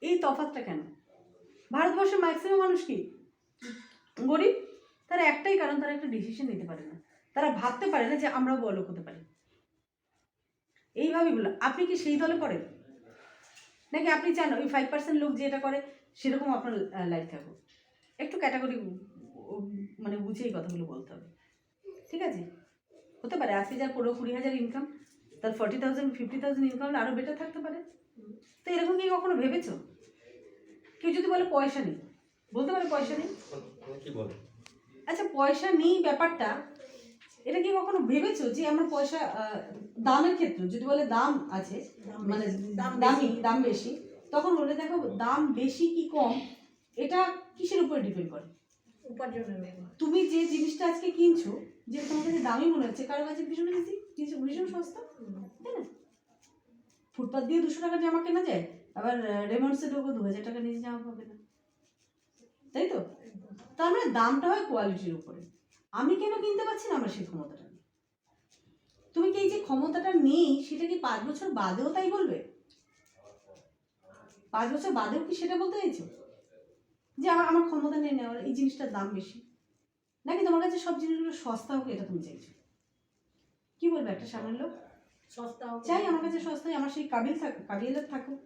এই তফাৎটা কেন? ভারতবর্ষের ম্যাক্সিমাম মানুষ কি গরিব? তারা একটাই কারণ, তারা একটা ডিসিশন নিতে পারে না, তারা ভাবতে পারে না যে আমরাও বড়লোক হতে পারি। এইভাবে বলো, আপনি কি সেই দলে পড়েন? নাকি আপনি চান ওই 5% লোক যেটা করে সেরকম আপনার লাইফ থাকুক? একটু ক্যাটাগরি মানে বুঝে এই কথাগুলো বলতে হবে, ঠিক আছে? হতে পারে আজকে যার 15-20 হাজার ইনকাম, তার 40,000-50,000 ইনকাম হলে আরও বেটার থাকতে পারে। তো এরকম কি কখনো ভেবেছো? কেউ যদি বলে পয়সা নেই, বলতে পারে পয়সা নেই, কি বলে? আচ্ছা পয়সা নেই ব্যাপারটা, এটা কি কখনো ভেবেছো যে আমার পয়সা দামের ক্ষেত্রে যদি বলে দাম আছে, মানে দাম বেশি, তখন বলে দেখো দাম বেশি কি কম এটা কিসের উপরে ডিপেন্ড করে? তুমি যে জিনিসটা আজকে কিনছো, যে তোমার কাছে দামি মনে হচ্ছে, কারো কাছে ভীষণ ইজি, ভীষণ সস্তা, তাই না? ফুটপাথ দিয়ে 200 টাকার জামা কেনা যায়, আবার রেমন্ডসে ঢোকো 2000 টাকা নিচে জামা পাবে না, তাই তো? তার মানে দামটা হয় কোয়ালিটির উপরে। আমি কেন কিনতে পারছি না? আমার সেই ক্ষমতাটা নেই। তুমি কি এই যে ক্ষমতাটা নেই সেটা কি 5 বছর বাদেও তাই বলবে? 5 বছর বাদেও কি সেটা বলতে চাইছো যে আমার ক্ষমতা নেই নেওয়ার, এই জিনিসটার দাম বেশি? নাকি তোমার কাছে সব জিনিসগুলো সস্তা হোক এটা তুমি চাইছো? কি বলবে একটা সামান্য লোক? সস্তা হোক চাই আমার কাছে সস্তায়, আমার সেই কাবিলিয়ত থাকুক।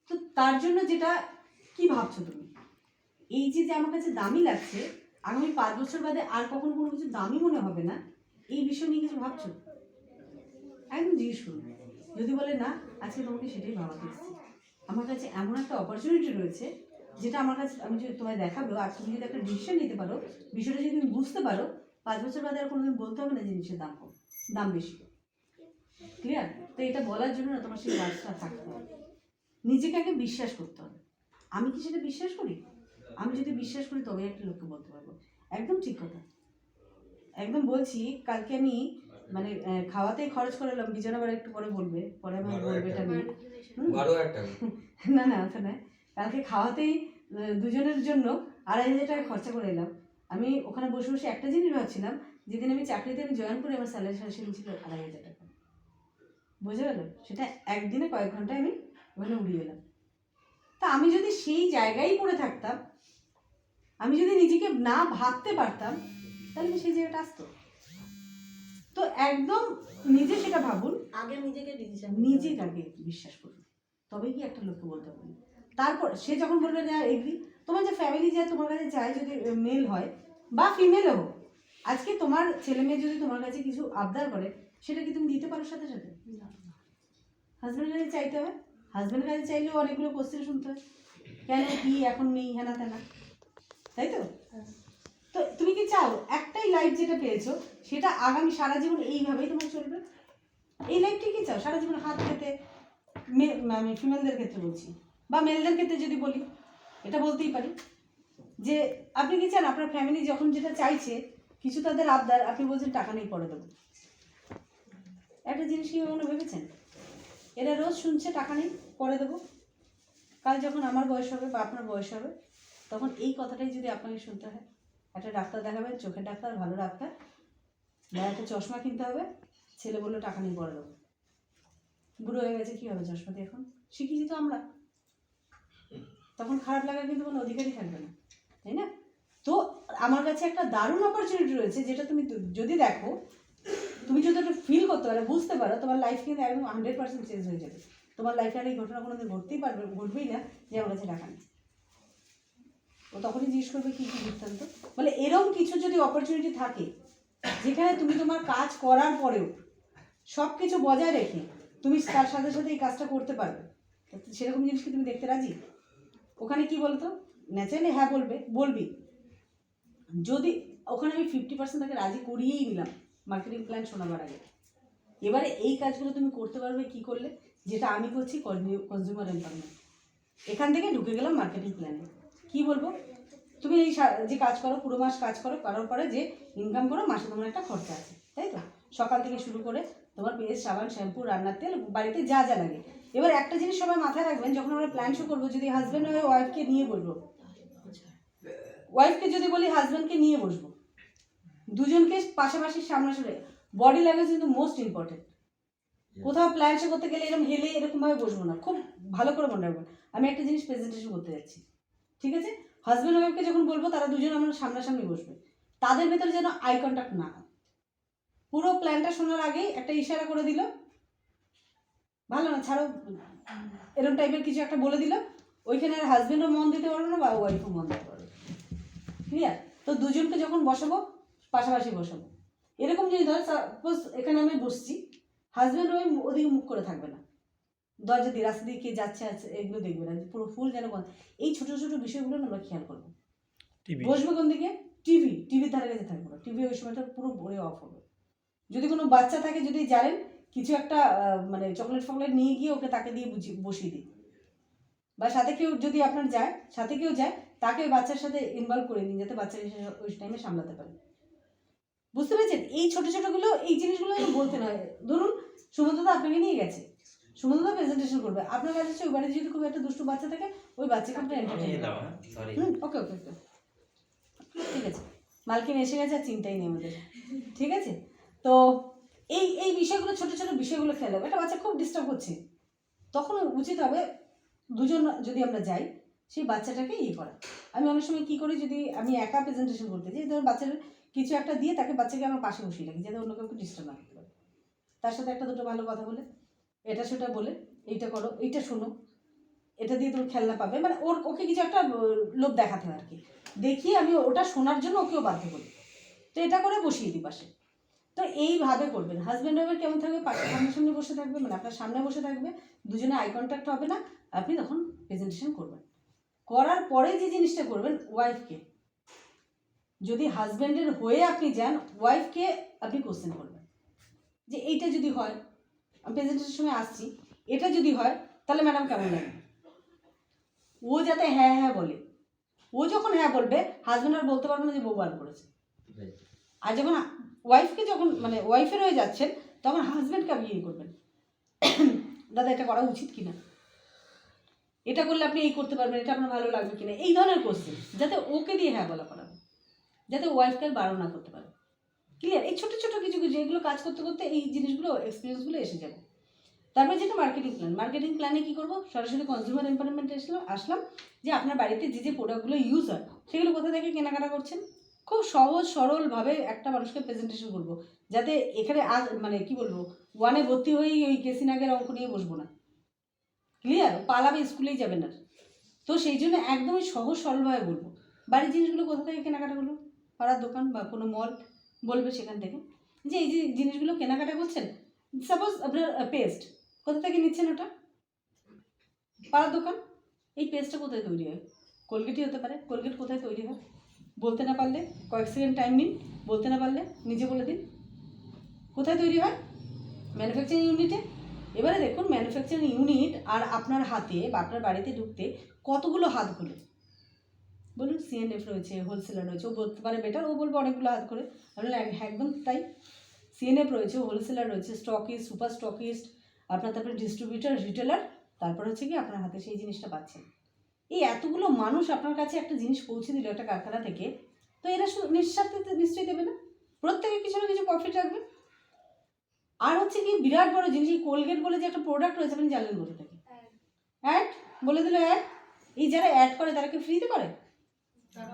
তো তার জন্য যেটা কি ভাবছো তুমি, এই যে আমার কাছে দামি লাগছে, আগামী 5 বছর বাদে আর কখনো কোনো কিছু দামি মনে হবে না, এই বিষয় নিয়ে কিছু ভাবছো? একদম জিজ্ঞেস করুন। যদি বলে না, আজকে তোমাকে সেটাই ভাবাতে এসেছি, আমার কাছে এমন একটা অপরচুনিটি রয়েছে যেটা আমার কাছে আমি যদি তোমায় দেখাবো, আর তুমি যদি একটা ডিসিশন নিতে পারো, বিষয়টা যদি তুমি বুঝতে পারো, 5 বছর বাদে আর কোনোদিন বলতে হবে না জিনিসের দাম কম, দাম বেশি। ক্লিয়ার? তো এটা বলার জন্য না তোমার সেই রাস্তা থাকতে হবে, নিজেকে আগে বিশ্বাস করতে হবে। আমি কি সেটা বিশ্বাস করি? আমি যদি বিশ্বাস করি তবে একটা লোককে বলতে পারবো। একদম ঠিক কথা, একদম বলছি। কালকে আমি মানে খাওয়াতেই খরচ করলাম, বিজয় আবার একটু পরে বলবে, পরে আমার বলবে এটা নিয়ে। না না ওটা নয়, কালকে খাওয়াতেই দুজনের জন্য 2,500 টাকা খরচা করে এলাম। আমি ওখানে বসে বসে একটা জিনিস ভাবছিলাম, যেদিন আমি চাকরিতে জয়েন করি আমার স্যালারি সেদিন ছিল 2,500 টাকা। বুঝে গেল? সেটা একদিনে কয়েক ঘন্টায় আমি ওখানে উড়িয়ে এলাম। তা আমি যদি সেই জায়গায় পড়ে থাকতাম, আমি যদি নিজেকে না ভাবতে পারতাম, তাহলে সেই জায়গাটা আসতো। তো একদম নিজে সেটা ভাবুন, আগে নিজেকে নিজেকে আগে বিশ্বাস করুন, তবেই কি একটা লোককে বলতে পারবেন। তারপর সে যখন বলবে না এগ্রি, তোমার যে ফ্যামিলি যে তোমার কাছে চায়, যদি মেল হয় বা ফিমেলও হোক, আজকে তোমার ছেলে মেয়ে যদি তোমার কাছে কিছু আবদার করে, সেটা কি তুমি দিতে পারো সাথে সাথে? হাজব্যান্ডের কাছে চাইতে হবে, হাজব্যান্ডের কাছে চাইলেও অনেকগুলো কোশ্চেন শুনতে হয়, কেন কি এখন নেই, হেনা তেনা, তাই তো? তো তুমি কি চাও একটাই লাইফ যেটা পেয়েছো সেটা আগামী সারা জীবন এইভাবেই তোমার চলবে? এই লাইফটি কি চাও সারা জীবন হাত পেতে? আমি ফিমেলদের ক্ষেত্রে বলছি, বা মেলদের ক্ষেত্রে যদি বলি, এটা বলতেই পারি যে আপনি কি চান আপনার ফ্যামিলি যখন যেটা চাইছে, কিছু তাদের আবদার, আপনি বলছেন টাকা নেই পরে দেবো? একটা জিনিস কি কখনো ভেবেছেন? এরা রোজ শুনছে টাকা নেই পরে দেবো, কাল যখন আমার বয়স হবে বা আপনার বয়স হবে, তখন এই কথাটাই যদি আপনাকে শুনতে হয়, একটা ডাক্তার দেখাবেন, চোখের ডাক্তার, ভালো ডাক্তার, বা একটা চশমা কিনতে হবে, ছেলে বললো টাকা নেই পরে দেবো, বুড়ো হয়ে গেছে, কী হবে চশমা দিয়ে? এখন শিখিয়েছি তো আমরা, তখন খারাপ লাগার কিন্তু কোনো অধিকারই থাকবে না, তাই না? তো আমার কাছে একটা দারুণ অপরচুনিটি রয়েছে, যেটা তুমি যদি দেখো, তুমি যদি একটু ফিল করতে পারো, বুঝতে পারো, তোমার লাইফ কিন্তু একদম 100% চেঞ্জ হয়ে যাবে। তোমার লাইফে আর এই ঘটনা কোনোদিন ঘটবেই না যে আমার কাছে টাকা নেই। ও তখনই জিজ্ঞেস করবে কী কী বৃত্তান্ত, বলে এরকম কিছু যদি অপরচুনিটি থাকে যেখানে তুমি তোমার কাজ করার পরেও সব কিছু বজায় রেখে তুমি তার সাথে সাথে এই কাজটা করতে পারবে, সেরকম জিনিস কি তুমি দেখতে রাজি? ওখানে কি বলতো, ন্যাচারালি হ্যাঁ বলবি। যদি ওখানে আমি 50% তাকে রাজি করিয়েই নিলাম মার্কেটিং প্ল্যান শোনাবার আগে, এবারে এই কাজগুলো তুমি করতে পারবে কি করলে, যেটা আমি করছি কনজিউমার এম্পাওয়ারমেন্ট, এখান থেকে ঢুকে গেলাম মার্কেটিং প্ল্যানে। কি বলবো, তুমি এই যে কাজ করো, পুরো মাস কাজ করো, করার পরে যে ইনকাম করো, মাসে তোমার একটা খরচা আছে, তাই তো? সকাল থেকে শুরু করে তোমার পেস্ট, সাবান, শ্যাম্পু, রান্নার তেল, বাড়িতে যা যা লাগে। এবার একটা জিনিস সবাই মাথায় রাখবেন, যখন আমরা প্ল্যান শো করবো, যদি হাজব্যান্ড হয় ওয়াইফকে নিয়ে বসবো, ওয়াইফকে যদি বলি হাজব্যান্ডকে নিয়ে বসবো, দুজনকে পাশাপাশি সামনাসামনি, বডি ল্যাঙ্গুয়েজ কিন্তু মোস্ট ইম্পর্টেন্ট। কোথাও প্ল্যান শো করতে গেলে এরকম হেলে এরকমভাবে বসবো না, খুব ভালো করে মনে রাখবেন, আমি একটা জিনিস প্রেজেন্টেশন করতে যাচ্ছি, ঠিক আছে? হাজব্যান্ড ওয়াইফকে যখন বলবো তারা দুজন আমার সামনাসামনি বসবে, তাদের ভেতরে যেন আই কন্ট্যাক্ট না হয়। পুরো প্ল্যানটা শোনার আগেই একটা ইশারা করে দিল, ভালো না ছাড়ো, এরকম টাইপের কিছু একটা বলে দিল, ওইখানে আর হাজব্যান্ডও মন দিতে পারবে না বা ওয়াইফও মন দিতে পারবে। ক্লিয়ার? তো দুজনকে যখন বসাবো পাশাপাশি বসাবো, এরকম যদি ধর সাপোজ এখানে আমি বসছি, হাজব্যান্ড ওই ওদিকে মুখ করে থাকবে না, দরজা দিয়ে রাস্তা দিয়ে কে যাচ্ছে আছে এগুলো দেখবে না, পুরো ফুল যেন এই ছোটো ছোটো বিষয়গুলো আমরা খেয়াল করবো। বসবে কোন দিকে? টিভির ধারে কাছে থাকবে না, টিভি ওই সময়টা পুরো ভরে অফ হবে। যদি কোনো বাচ্চা থাকে, যদি জানেন কিছু একটা মানে চকলেট ফকলেট নিয়ে গিয়ে ওকে তাকে দিয়ে বসিয়ে দিই, বা সাথে কেউ যদি আপনার যায়, সাথে কেউ যায়, তাকে ওই বাচ্চার সাথে ইনভলভ করে নিন, যাতে বাচ্চাকে ওই টাইমে সামলাতে পারে। বুঝতে পেরেছেন? এই ছোটো ছোটোগুলো, এই জিনিসগুলো বলতে নয়। ধরুন সুমন্তদা আপনাকে নিয়ে গেছে, সুমন্তদা প্রেজেন্টেশন করবে, আপনার কাছে হচ্ছে ওই বাড়িতে যদি খুব একটা দুষ্টু বাচ্চা থাকে, ওই বাচ্চাকে আপনি এন্টারটেইন করবেন। ওকে ওকে ওকে, ঠিক আছে, মালকিন এসে গেছে, আর চিন্তাই নেই আমাদের, ঠিক আছে? তো এই এই বিষয়গুলো, ছোটো ছোটো বিষয়গুলো খেয়াল হবে। একটা বাচ্চা খুব ডিস্টার্ব হচ্ছে, তখন উচিত হবে দুজন যদি আমরা যাই, সেই বাচ্চাটাকে ইয়ে করা। আমি অনেক সময় কী করি, যদি আমি একা প্রেজেন্টেশন করতে যাই, ধর বাচ্চার কিছু একটা দিয়ে তাকে বাচ্চাকে আমার পাশে বসিয়ে রাখি, যাতে অন্য কাউকে ডিস্টার্ব না করতে পারে। তার সাথে একটা দুটো ভালো কথা বলে, এটা সেটা বলে, এইটা করো, এইটা শোনো, এটা দিয়ে তুমি খেলনা পাবে, মানে ওকে কিছু একটা লোভ দেখাতে হয় আর কি, দেখিয়ে আমি ওটা শোনার জন্য ওকেও বাধ্য করি। তো এটা করে বসিয়ে দিই পাশে। তো এইভাবে করবেন। হাজব্যান্ড ওয়াইফের কেমন থাকবে? পাশে সামনে বসে থাকবে, মানে আপনার সামনে বসে থাকবে, দুজনে আই কন্ট্যাক্ট হবে না, আপনি তখন প্রেজেন্টেশন করবেন। করার পরে যে জিনিসটা করবেন, ওয়াইফকে, যদি হাজব্যান্ডের হয়ে আপনি যান, ওয়াইফকে আপনি কোশ্চেন করবেন যে এইটা যদি হয়, আমি প্রেজেন্টেশনের সময় আসছি, এটা যদি হয় তাহলে ম্যাডাম কেমন লাগে? ও যাতে হ্যাঁ হ্যাঁ বলে। ও যখন হ্যাঁ বলবে, হাজব্যান্ড আর বলতে পারবে না যে বউ বার করেছে। আর যখন ওয়াইফকে, যখন মানে ওয়াইফের হয়ে যাচ্ছেন, তখন হাজব্যান্ডকে আপনি ইয়ে করবেন, দাদা এটা করা উচিত কিনা, এটা করলে আপনি এই করতে পারবেন, এটা আপনার ভালো লাগবে কিনা, এই ধরনের কোশ্চেন, যাতে ওকে দিয়ে হ্যাঁ বলা করাবে, যাতে ওয়াইফকে আর বারণ না করতে পারে। ক্লিয়ার? এই ছোটো ছোটো কিছু কিছু এগুলো কাজ করতে করতে এই জিনিসগুলো, এক্সপিরিয়েন্সগুলো এসে যাবে। তারপরে যেটা মার্কেটিং প্ল্যানে কী করবো, সরাসরি কনজিউমার এম্পাওয়ারমেন্টে আসলাম, যে আপনার বাড়িতে যে যে প্রোডাক্টগুলো ইউজ হয় সেগুলো কোথা থেকে কেনাকাটা করছেন, খুব সহজ সরলভাবে একটা মানুষকে প্রেজেন্টেশন করবো, যাতে এখানে মানে কি বলবো, ওয়ানে ভর্তি হয়েই ওই কেসিনাগের অঙ্ক নিয়ে বসবো না। ক্লিয়ার? পালাবে, স্কুলেই যাবে না। তো সেই জন্য একদমই সহজ সরলভাবে বলবো, বাড়ির জিনিসগুলো কোথা থেকে কেনাকাটা করবো, পাড়ার দোকান বা কোনো মল বলবে, সেখান থেকে যে এই যে জিনিসগুলো কেনাকাটা করছেন, সাপোজ আপনার পেস্ট, কোথা থেকে নিচ্ছেন? ওটা পাড়ার দোকান। এই পেস্টটা কোথায় তৈরি হয়? কোলগেটই হতে পারে। কোলগেট কোথায় তৈরি হয়? বলতে না পারলে কয়েক সেকেন্ড টাইম নিন, বলতে না পারলে নিজে বলে দিন কোথায় তৈরি হয়। ম্যানুফ্যাকচারিং ইউনিটে। এবারে দেখুন, ম্যানুফ্যাকচারিং ইউনিট আর আপনার হাতে বা আপনার বাড়িতে ঢুকতে কতগুলো হাত ঘোরে বলুন। সিএনএফ রয়েছে, হোলসেলার রয়েছে, ও বলতে পারে বেটার, ও বলবে অনেকগুলো হাত ঘোরে। আপনার একদম তাই, সিএনএফ রয়েছে, হোলসেলার রয়েছে, স্টকিস্ট, সুপার স্টকিস্ট, আপনার তারপরে ডিস্ট্রিবিউটার, রিটেলার, তারপর হচ্ছে কি আপনার হাতে সেই জিনিসটা পাচ্ছেন। এই এতগুলো মানুষ আপনার কাছে একটা জিনিস পৌঁছে দিল একটা কারখানা থেকে, তো এরা নিঃস্বার্থে নিশ্চয়ই দেবে না, প্রত্যেকের কিছু না কিছু প্রফিট রাখবে। আর হচ্ছে কি বিরাট বড় জিনিস, এই কোলগেট বলে যে একটা প্রোডাক্ট রয়েছে, আপনি জানলেন কোথা থেকে? অ্যাড বলে দিল, অ্যাড। এই যারা অ্যাড করে তারা কি ফ্রিতে করে?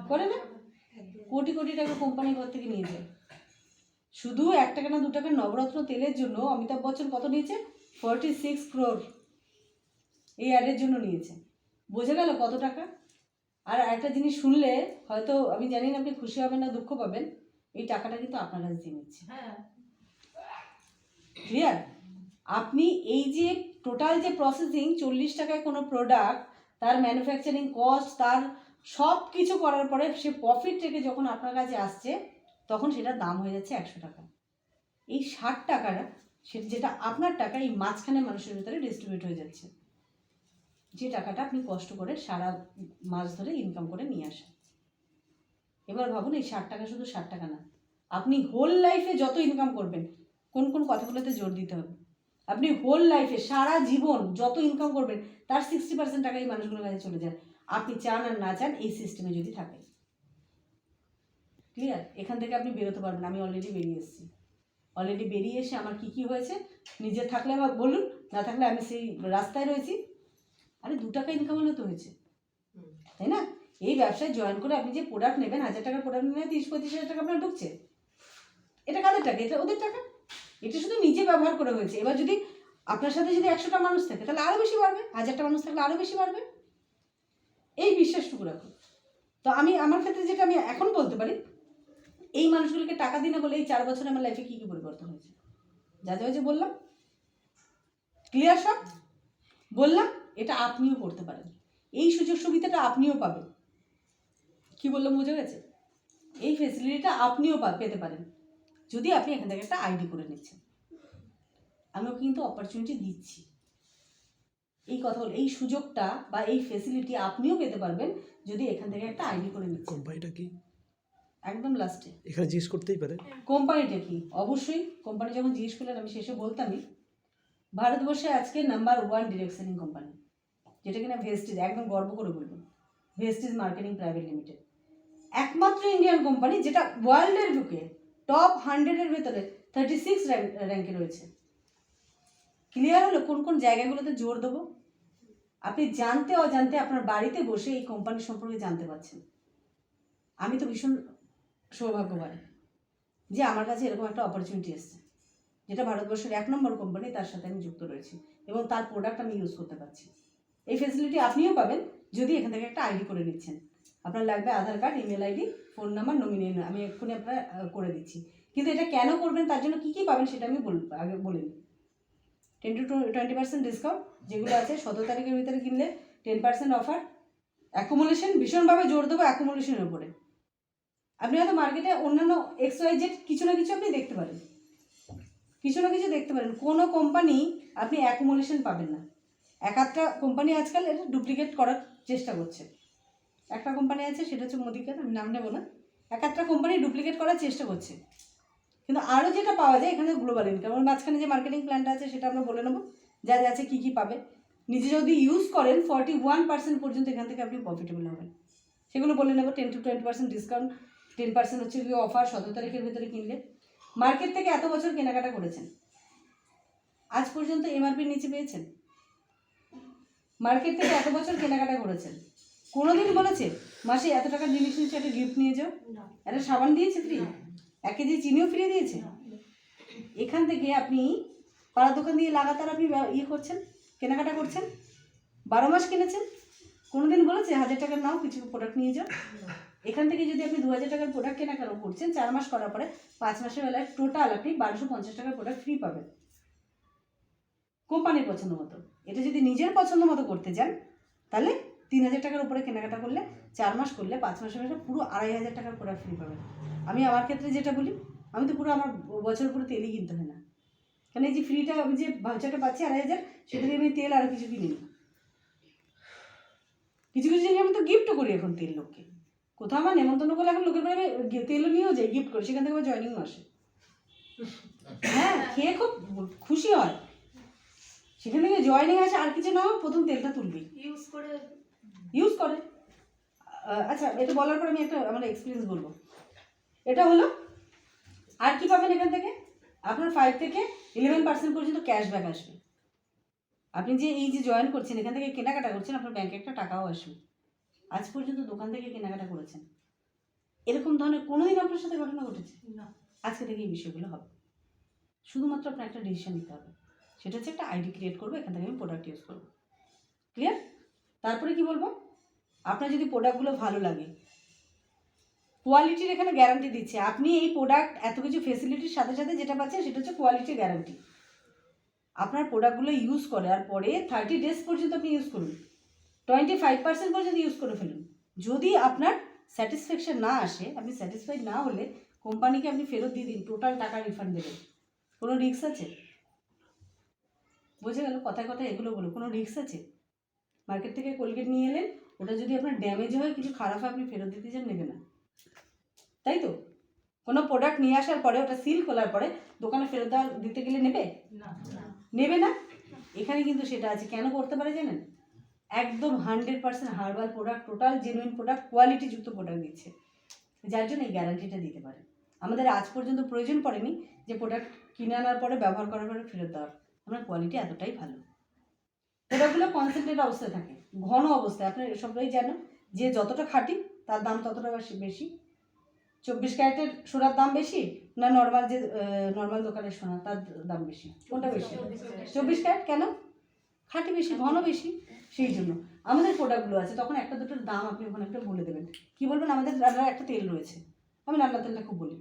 করে না? কোটি কোটি টাকা কোম্পানি ঘর থেকে নিয়ে যায়। শুধু 1 টাকা না 2 টাকার নবরত্ন তেলের জন্য অমিতাভ বচ্চন কত নিয়েছে? 46 crore এই অ্যাডের জন্য নিয়েছে। বোঝা গেল কত টাকা? আর একটা জিনিস শুনলে হয়তো আমি জানি না আপনি খুশি হবেন না দুঃখ পাবেন, এই টাকাটা কিন্তু আপনার কাছে দিয়ে নিচ্ছে। ক্লিয়ার? আপনি এই যে টোটাল যে প্রসেসিং, 40 টাকায় কোনো প্রোডাক্ট, তার ম্যানুফ্যাকচারিং কস্ট, তার সব কিছু করার পরে সে প্রফিট থেকে যখন আপনার কাছে আসছে, তখন সেটার দাম হয়ে যাচ্ছে 100 টাকা। এই 60 টাকাটা, সেটা যেটা আপনার টাকা, এই মাঝখানে মানুষের ভিতরে ডিস্ট্রিবিউট হয়ে যাচ্ছে, যে টাকাটা আপনি কষ্ট করে সারা মাস ধরে ইনকাম করে নিয়ে আসেন। এবার ভাবুন, এই 60 টাকা শুধু 60 টাকা না, আপনি হোল লাইফে যত ইনকাম করবেন, কোন কোন কথাগুলোতে জোর দিতে হবে, আপনি হোল লাইফে সারা জীবন যত ইনকাম করবেন, তার 60% টাকা এই মানুষগুলোর কাছে চলে যায়, আপনি চান আর না চান, এই সিস্টেমে যদি থাকে। ক্লিয়ার? এখান থেকে আপনি বেরোতে পারবেন। আমি অলরেডি বেরিয়ে এসেছি। অলরেডি বেরিয়ে এসে আমার কী কী হয়েছে, নিজে থাকলে আমার বলুন, না থাকলে আমি সেই রাস্তায় রয়েছি, টাকা ইনকাম হলে তো হয়েছে, তাই না? এই ব্যবসায় জয়েন করে আপনি যে প্রোডাক্ট নেবেন, 1000 টাকার প্রোডাক্ট নেবেন, 30-35 হাজার টাকা আপনার ঢুকছে। এটা কাদের টাকা? এটা ওদের টাকা। এটা শুধু নিজে ব্যবহার করে হয়েছে। এবার যদি আপনার সাথে যদি 100টা মানুষ থাকে তাহলে আরও বেশি বাড়বে, 1000টা মানুষ থাকলে আরও বেশি বাড়বে। এই বিশ্বাসটুকু রাখুন। তো আমি আমার ক্ষেত্রে যেটা আমি এখন বলতে পারি, এই মানুষগুলোকে টাকা দিই না বলে এই 4 বছরে আমার লাইফে কী কী পরিবর্তন হয়েছে, যা যা যে বললাম, ক্লিয়ার সব বললাম। এটা আপনিও করতে পারেন, এই সুযোগ সুবিধাটা আপনিও পাবেন। কি বললাম বোঝা গেছে? এই ফেসিলিটিটা আপনিও পেতে পারেন যদি আপনি এখান থেকে একটা আইডি করে নিচ্ছেন। আমিও কিন্তু অপরচুনিটি দিচ্ছি। এই কথা হলো, এই সুযোগটা বা এই ফেসিলিটি আপনিও পেতে পারবেন যদি এখান থেকে একটা আইডি করে নিচ্ছেন। কোম্পানিটা কি একদম লাস্টে এখানে জিজ্ঞেস করতেই পারে। কোম্পানিটা কি? অবশ্যই কোম্পানি যখন জিজ্ঞেস করলেন আমি শেষে বলতামই, ভারতবর্ষে আজকে নাম্বার 1 ডিরেক্ট সেলিং কোম্পানি, যেটা কিনা ভেস্টিজ, একদম গর্ব করে বলবেন, ভেস্টিজ মার্কেটিং প্রাইভেট লিমিটেড। একমাত্র ইন্ডিয়ান কোম্পানি যেটা ওয়ার্ল্ডের বুকে টপ 100-এর ভেতরে 36 র্যাঙ্কে রয়েছে। ক্লিয়ার হলো কোন কোন জায়গাগুলোতে জোর দেবো? আপনি জানতে অজান্তে আপনার বাড়িতে বসে এই কোম্পানি সম্পর্কে জানতে পারছেন। আমি তো ভীষণ সৌভাগ্যবান যে আমার কাছে এরকম একটা অপরচুনিটি এসছে, যেটা ভারতবর্ষের 1 নম্বর কোম্পানি, তার সাথে আমি যুক্ত রয়েছি এবং তার প্রোডাক্ট আমি ইউজ করতে পারছি। এই ফেসিলিটি আপনিও পাবেন যদি এখান থেকে একটা আইডি করে নিচ্ছেন। আপনার লাগবে Aadhaar card, email ID, phone number, nominee, আমি এক্ষুনি আপনার করে দিচ্ছি। কিন্তু এটা কেন করবেন, তার জন্য কী কী পাবেন সেটা আমি আগে বলে নিই। 10-20% ডিসকাউন্ট যেগুলো আছে, 17 তারিখের ভিতরে কিনলে 10% অফার, অ্যাকুমুলেশন, ভীষণভাবে জোর দেবো অ্যাকুমুলেশনের উপরে। আপনি হয়তো মার্কেটে অন্যান্য XYZ কিছু না কিছু আপনি দেখতে পারেন, কিছু না কিছু দেখতে পারেন, কোনো কোম্পানি আপনি অ্যাকুমুলেশন পাবেন না। একটা কোম্পানি আজকাল এটা ডুপ্লিকেট করার চেষ্টা করছে। একটা কোম্পানি আছে, সেটা হচ্ছে মোদিকের, আমি নাম নেবো না। একটা কোম্পানি ডুপ্লিকেট করার চেষ্টা করছে, কিন্তু আরও যেটা পাওয়া যায় এখানে গ্লোবাল ইনকাম। ওর মাঝখানে যে মার্কেটিং প্ল্যানটা আছে সেটা আমরা বলে নেবো, যা যা আছে কী কী পাবে। নিজে যদি ইউজ করেন 41% পর্যন্ত এখান থেকে আপনি প্রফিটেবল হবেন, সেগুলো বলে নেবো। 10-20% ডিসকাউন্ট, 10% হচ্ছে কি অফার 17 তারিখের ভিতরে কিনলে। মার্কেট থেকে এত বছর কেনাকাটা করেছেন, আজ পর্যন্ত এমআরপির নিচে পেয়েছেন? মার্কেট থেকে এত বছর কেনাকাটা করেছেন, কোনোদিন বলেছে মাসে এত টাকার জিনিস নিচ্ছে একটা গিফট নিয়ে যাও? একটা সাবান দিয়েছে ফ্রি? 1 কেজি চিনিও ফ্রি দিয়েছে? এখান থেকে আপনি পাড়ার দোকান দিয়ে লাগাতার আপনি করছেন, কেনাকাটা করছেন, 12 মাস কিনেছেন, কোনোদিন বলেছে 1000 টাকার নাও কিছু প্রোডাক্ট নিয়ে যাও? এখান থেকে যদি আপনি 2000 টাকার প্রোডাক্ট কেনাকাটা করছেন, 4 মাস করার পরে 5 মাসের বেলায় টোটাল আপনি 1250 টাকার প্রোডাক্ট ফ্রি পাবেন কোম্পানির পছন্দ মতো। এটা যদি নিজের পছন্দ মতো করতে যান তাহলে 3000 টাকার উপরে কেনাকাটা করলে 4 মাস করলে 5 মাসের বেলা পুরো 2500 টাকার প্রোডাক্ট ফ্রি পাবেন। আমি আমার ক্ষেত্রে যেটা বলি, আমি তো পুরো আমার বছর পুরো তেলই কিনতে হয় না, কারণ এই যে ফ্রিটা আমি যে ভাউচারটা পাচ্ছি 2500, সেটা দিয়ে আমি তেল আরও কিছু কিনি না। কিছু কিছু জিনিস আমি তো গিফটও করি এখন তেল লোককে, কোথাও আমার নেমন্তন্ন করলে এখন লোকের বাড়ি তেলও নিয়েও যাই গিফট করে, সেখান থেকে আমার জয়েনিংও আসে। হ্যাঁ, খেয়ে খুব খুশি হয়, সেখান থেকে জয়েনিং আসে। আর কিছু না, প্রথম তেলটা তুলবি, ইউজ করে। আচ্ছা, এটা বলার পর আমি একটা আমার এক্সপিরিয়েন্স বলবো। এটা হলো, আর কি পাবেন এখান থেকে? আপনার 5 থেকে 11% পর্যন্ত ক্যাশব্যাক আসবে। আপনি যে এই যে জয়েন করছেন, এখান থেকে কেনাকাটা করছেন, আপনার ব্যাংকে একটা টাকাও আসবে। আজ পর্যন্ত দোকান থেকে কেনাকাটা করেছেন, এরকম ধরনের কোনোদিন আপনার সাথে ঘটনা ঘটেছে? আজকে থেকে এই বিষয়গুলো হবে। শুধুমাত্র আপনার একটা ডিসিশন নিতে হবে, সেটা হচ্ছে একটা আইডি ক্রিয়েট করবো, এখান থেকে আমি প্রোডাক্ট ইউজ করবো। ক্লিয়ার? তারপরে কি বলবো, আপনার যদি প্রোডাক্টগুলো ভালো লাগে, কোয়ালিটির এখানে গ্যারান্টি দিচ্ছে। আপনি এই প্রোডাক্ট এত কিছু ফেসিলিটির সাথে সাথে যেটা পাচ্ছেন সেটা হচ্ছে কোয়ালিটির গ্যারান্টি। আপনার প্রোডাক্টগুলো ইউজ করার পরে 30 ডেজ পর্যন্ত আপনি ইউজ করুন, 25% পর্যন্ত ইউজ করে ফেলুন। যদি আপনার স্যাটিসফ্যাকশন না আসে, আপনি স্যাটিসফাইড না হলে কোম্পানিকে আপনি ফেরত দিয়ে দিন, টোটাল টাকা রিফান্ড দেবেন। কোনো রিস্ক আছে? বোঝা গেল? কথায় কথায় এগুলো বলো, কোনো রিস্ক আছে? মার্কেট থেকে কোলগেট নিয়ে এলেন, ওটা যদি আপনার ড্যামেজ হয়, কিছু খারাপ হয়, আপনি ফেরত দিতে চান, নেবে না, তাই তো? কোনো প্রোডাক্ট নিয়ে আসার পরে ওটা সিল খোলার পরে দোকানে ফেরত দিতে গেলে নেবে? নেবে না। এখানে কিন্তু সেটা আছে। কেন করতে পারে জানেন? একদম 100% herbal product, total genuine product, কোয়ালিটিযুক্ত প্রোডাক্ট দিচ্ছে, যার জন্য এই গ্যারান্টিটা দিতে পারে। আমাদের আজ পর্যন্ত প্রয়োজন পড়েনি যে প্রোডাক্ট কিনে আনার পরে ব্যবহার করার পরে ফেরত দেওয়ার। আমরা কোয়ালিটি এতটাই ভালো। প্রোডাক্টগুলো কনসেন্ট্রেট অবস্থায় থাকে, ঘন অবস্থায়। আপনার সবাই জানো যে যতটা খাঁটি তার দাম ততটা বেশি। 24 ক্যারেটের সোনার দাম বেশি না নর্মাল যে নর্মাল দোকানের সোনা তার দাম বেশি? কোনটা বেশি? 24 ক্যারেট। কেন? খাঁটি বেশি, ঘন বেশি, সেই জন্য আমাদের প্রোডাক্টগুলো আছে। তখন একটা দুটোর দাম আপনি ওখানে একটা বলে দেবেন। কি বলবেন? আমাদের রান্নার একটা তেল রয়েছে, আমি রান্নার তেলটা খুব বলি,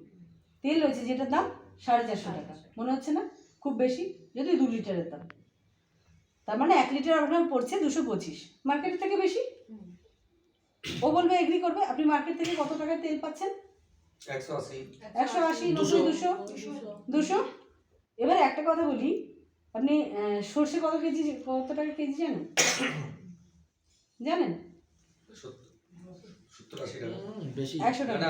তেল রয়েছে যেটার দাম 450 টাকা। মনে হচ্ছে না খুব বেশি? যদি 2 লিটারের দাম, তার মানে 1 লিটার আপনার পড়ছে 225, মার্কেটের থেকে বেশি। ও বলবে, এগ্রি করবে। আপনি মার্কেট থেকে কত টাকার তেল পাচ্ছেন? 180, 180, 90, 200। এবারে একটা কথা বলি, আপনি সর্ষে কত টাকা কেজি জানেন? জানেন? 70-80 টাকা বেশি। 100 টাকা।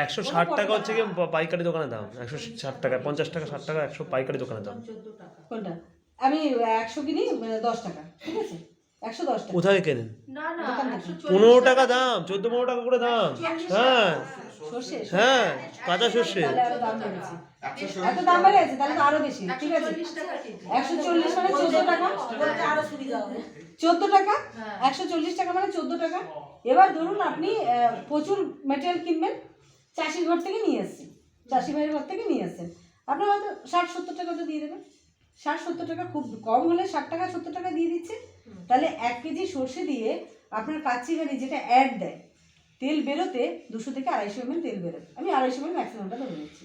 160 টাকা হচ্ছে কি পাইকারি দোকানের দাম, 160 টাকা, 50 টাকা, 60 টাকা, 100 পাইকারি দোকানের দাম। কোনটা? আমি 100 কিনি 10 টাকা, ঠিক আছে? 110 টাকা। কোথায় কেনেন? না না, দোকান থেকে। 15 টাকা দাম, 14-15 টাকা করে দাম। হ্যাঁ সর্ষে? হ্যাঁ, কাঁচা সর্ষে। তাহলে আরো দাম বেড়েছে, এত দাম বেড়েছে, তাহলে তো আরো বেশি। ঠিক আছে, 140 মানে 14 টাকা, 14 টাকা, 140 টাকা মানে 14 টাকা। এবার ধরুন আপনি প্রচুর মেটেরিয়াল কিনবেন, চাষির ঘর থেকে নিয়ে এসছেন, চাষি ভাইয়ের ঘর থেকে নিয়ে এসছেন, আপনার হয়তো 60-70 টাকা তো দিয়ে দেবেন। 60-70 টাকা, খুব কম হলে 60 টাকা 70 টাকা দিয়ে দিচ্ছে। তাহলে 1 কেজি সর্ষে দিয়ে আপনার কাচ্চি গাড়ি যেটা অ্যাড দেয়, তেল বেরোতে 200 থেকে 250 ml তেল বেরোয়। আমি 250 ml ম্যাক্সিমামটা ধরে নিচ্ছি,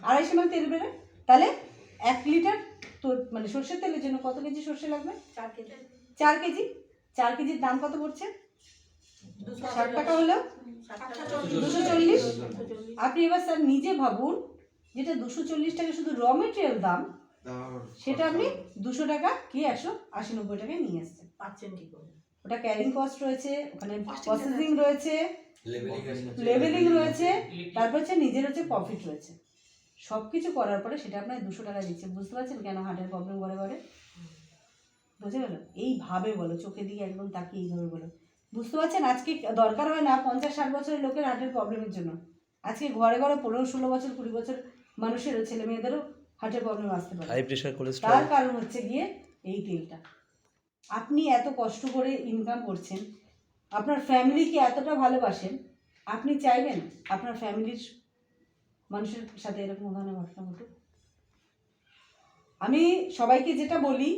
250 ml তেল বেরোয়। তাহলে 1 লিটার তো মানে সর্ষের তেলের জন্য কত কেজি সর্ষে লাগবে? 4 কেজি। 4 কেজির দাম কত পড়ছে? 60 টাকা হলো 240। আপনি এবার স্যার নিজে ভাবুন, যেটা 240 টাকা শুধু র মেটেরিয়াল দাম, সেটা আপনি 200 টাকা কি 180-90 টাকায় নিয়ে আসছেন। ওটা ক্যারিং কস্ট রয়েছে, ওখানে প্রসেসিং রয়েছে, লেবেলিং রয়েছে, তারপর হচ্ছে নিজের হচ্ছে প্রফিট রয়েছে। সব কিছু করার পরে সেটা আপনার 200 টাকা দিচ্ছে। বুঝতে পারছেন কেন হার্টের প্রবলেম ঘরে ঘরে? বুঝে গেল? এইভাবে বলো, চোখে দিকে একদম তাকিয়ে এইভাবে বলো। বুঝতে পারছেন? আজকে দরকার হয় না 50-60 বছরের লোকের হার্টের প্রবলেমের জন্য, আজকে ঘরে ঘরে 15-16 বছর 20 বছর মানুষেরও, ছেলে মেয়েদেরও হার্টের প্রবলেম আসতে পারে। High pressure, cholesterol. তার কারণ হচ্ছে গিয়ে এই তেলটা। আপনি এত কষ্ট করে ইনকাম করছেন, আপনার ফ্যামিলিকে এতটা ভালোবাসেন, আপনি চাইবেন আপনার ফ্যামিলির মানুষের সাথে এরকম ধরনের ঘটনা ঘটুক? আমি সবাইকে যেটা বলি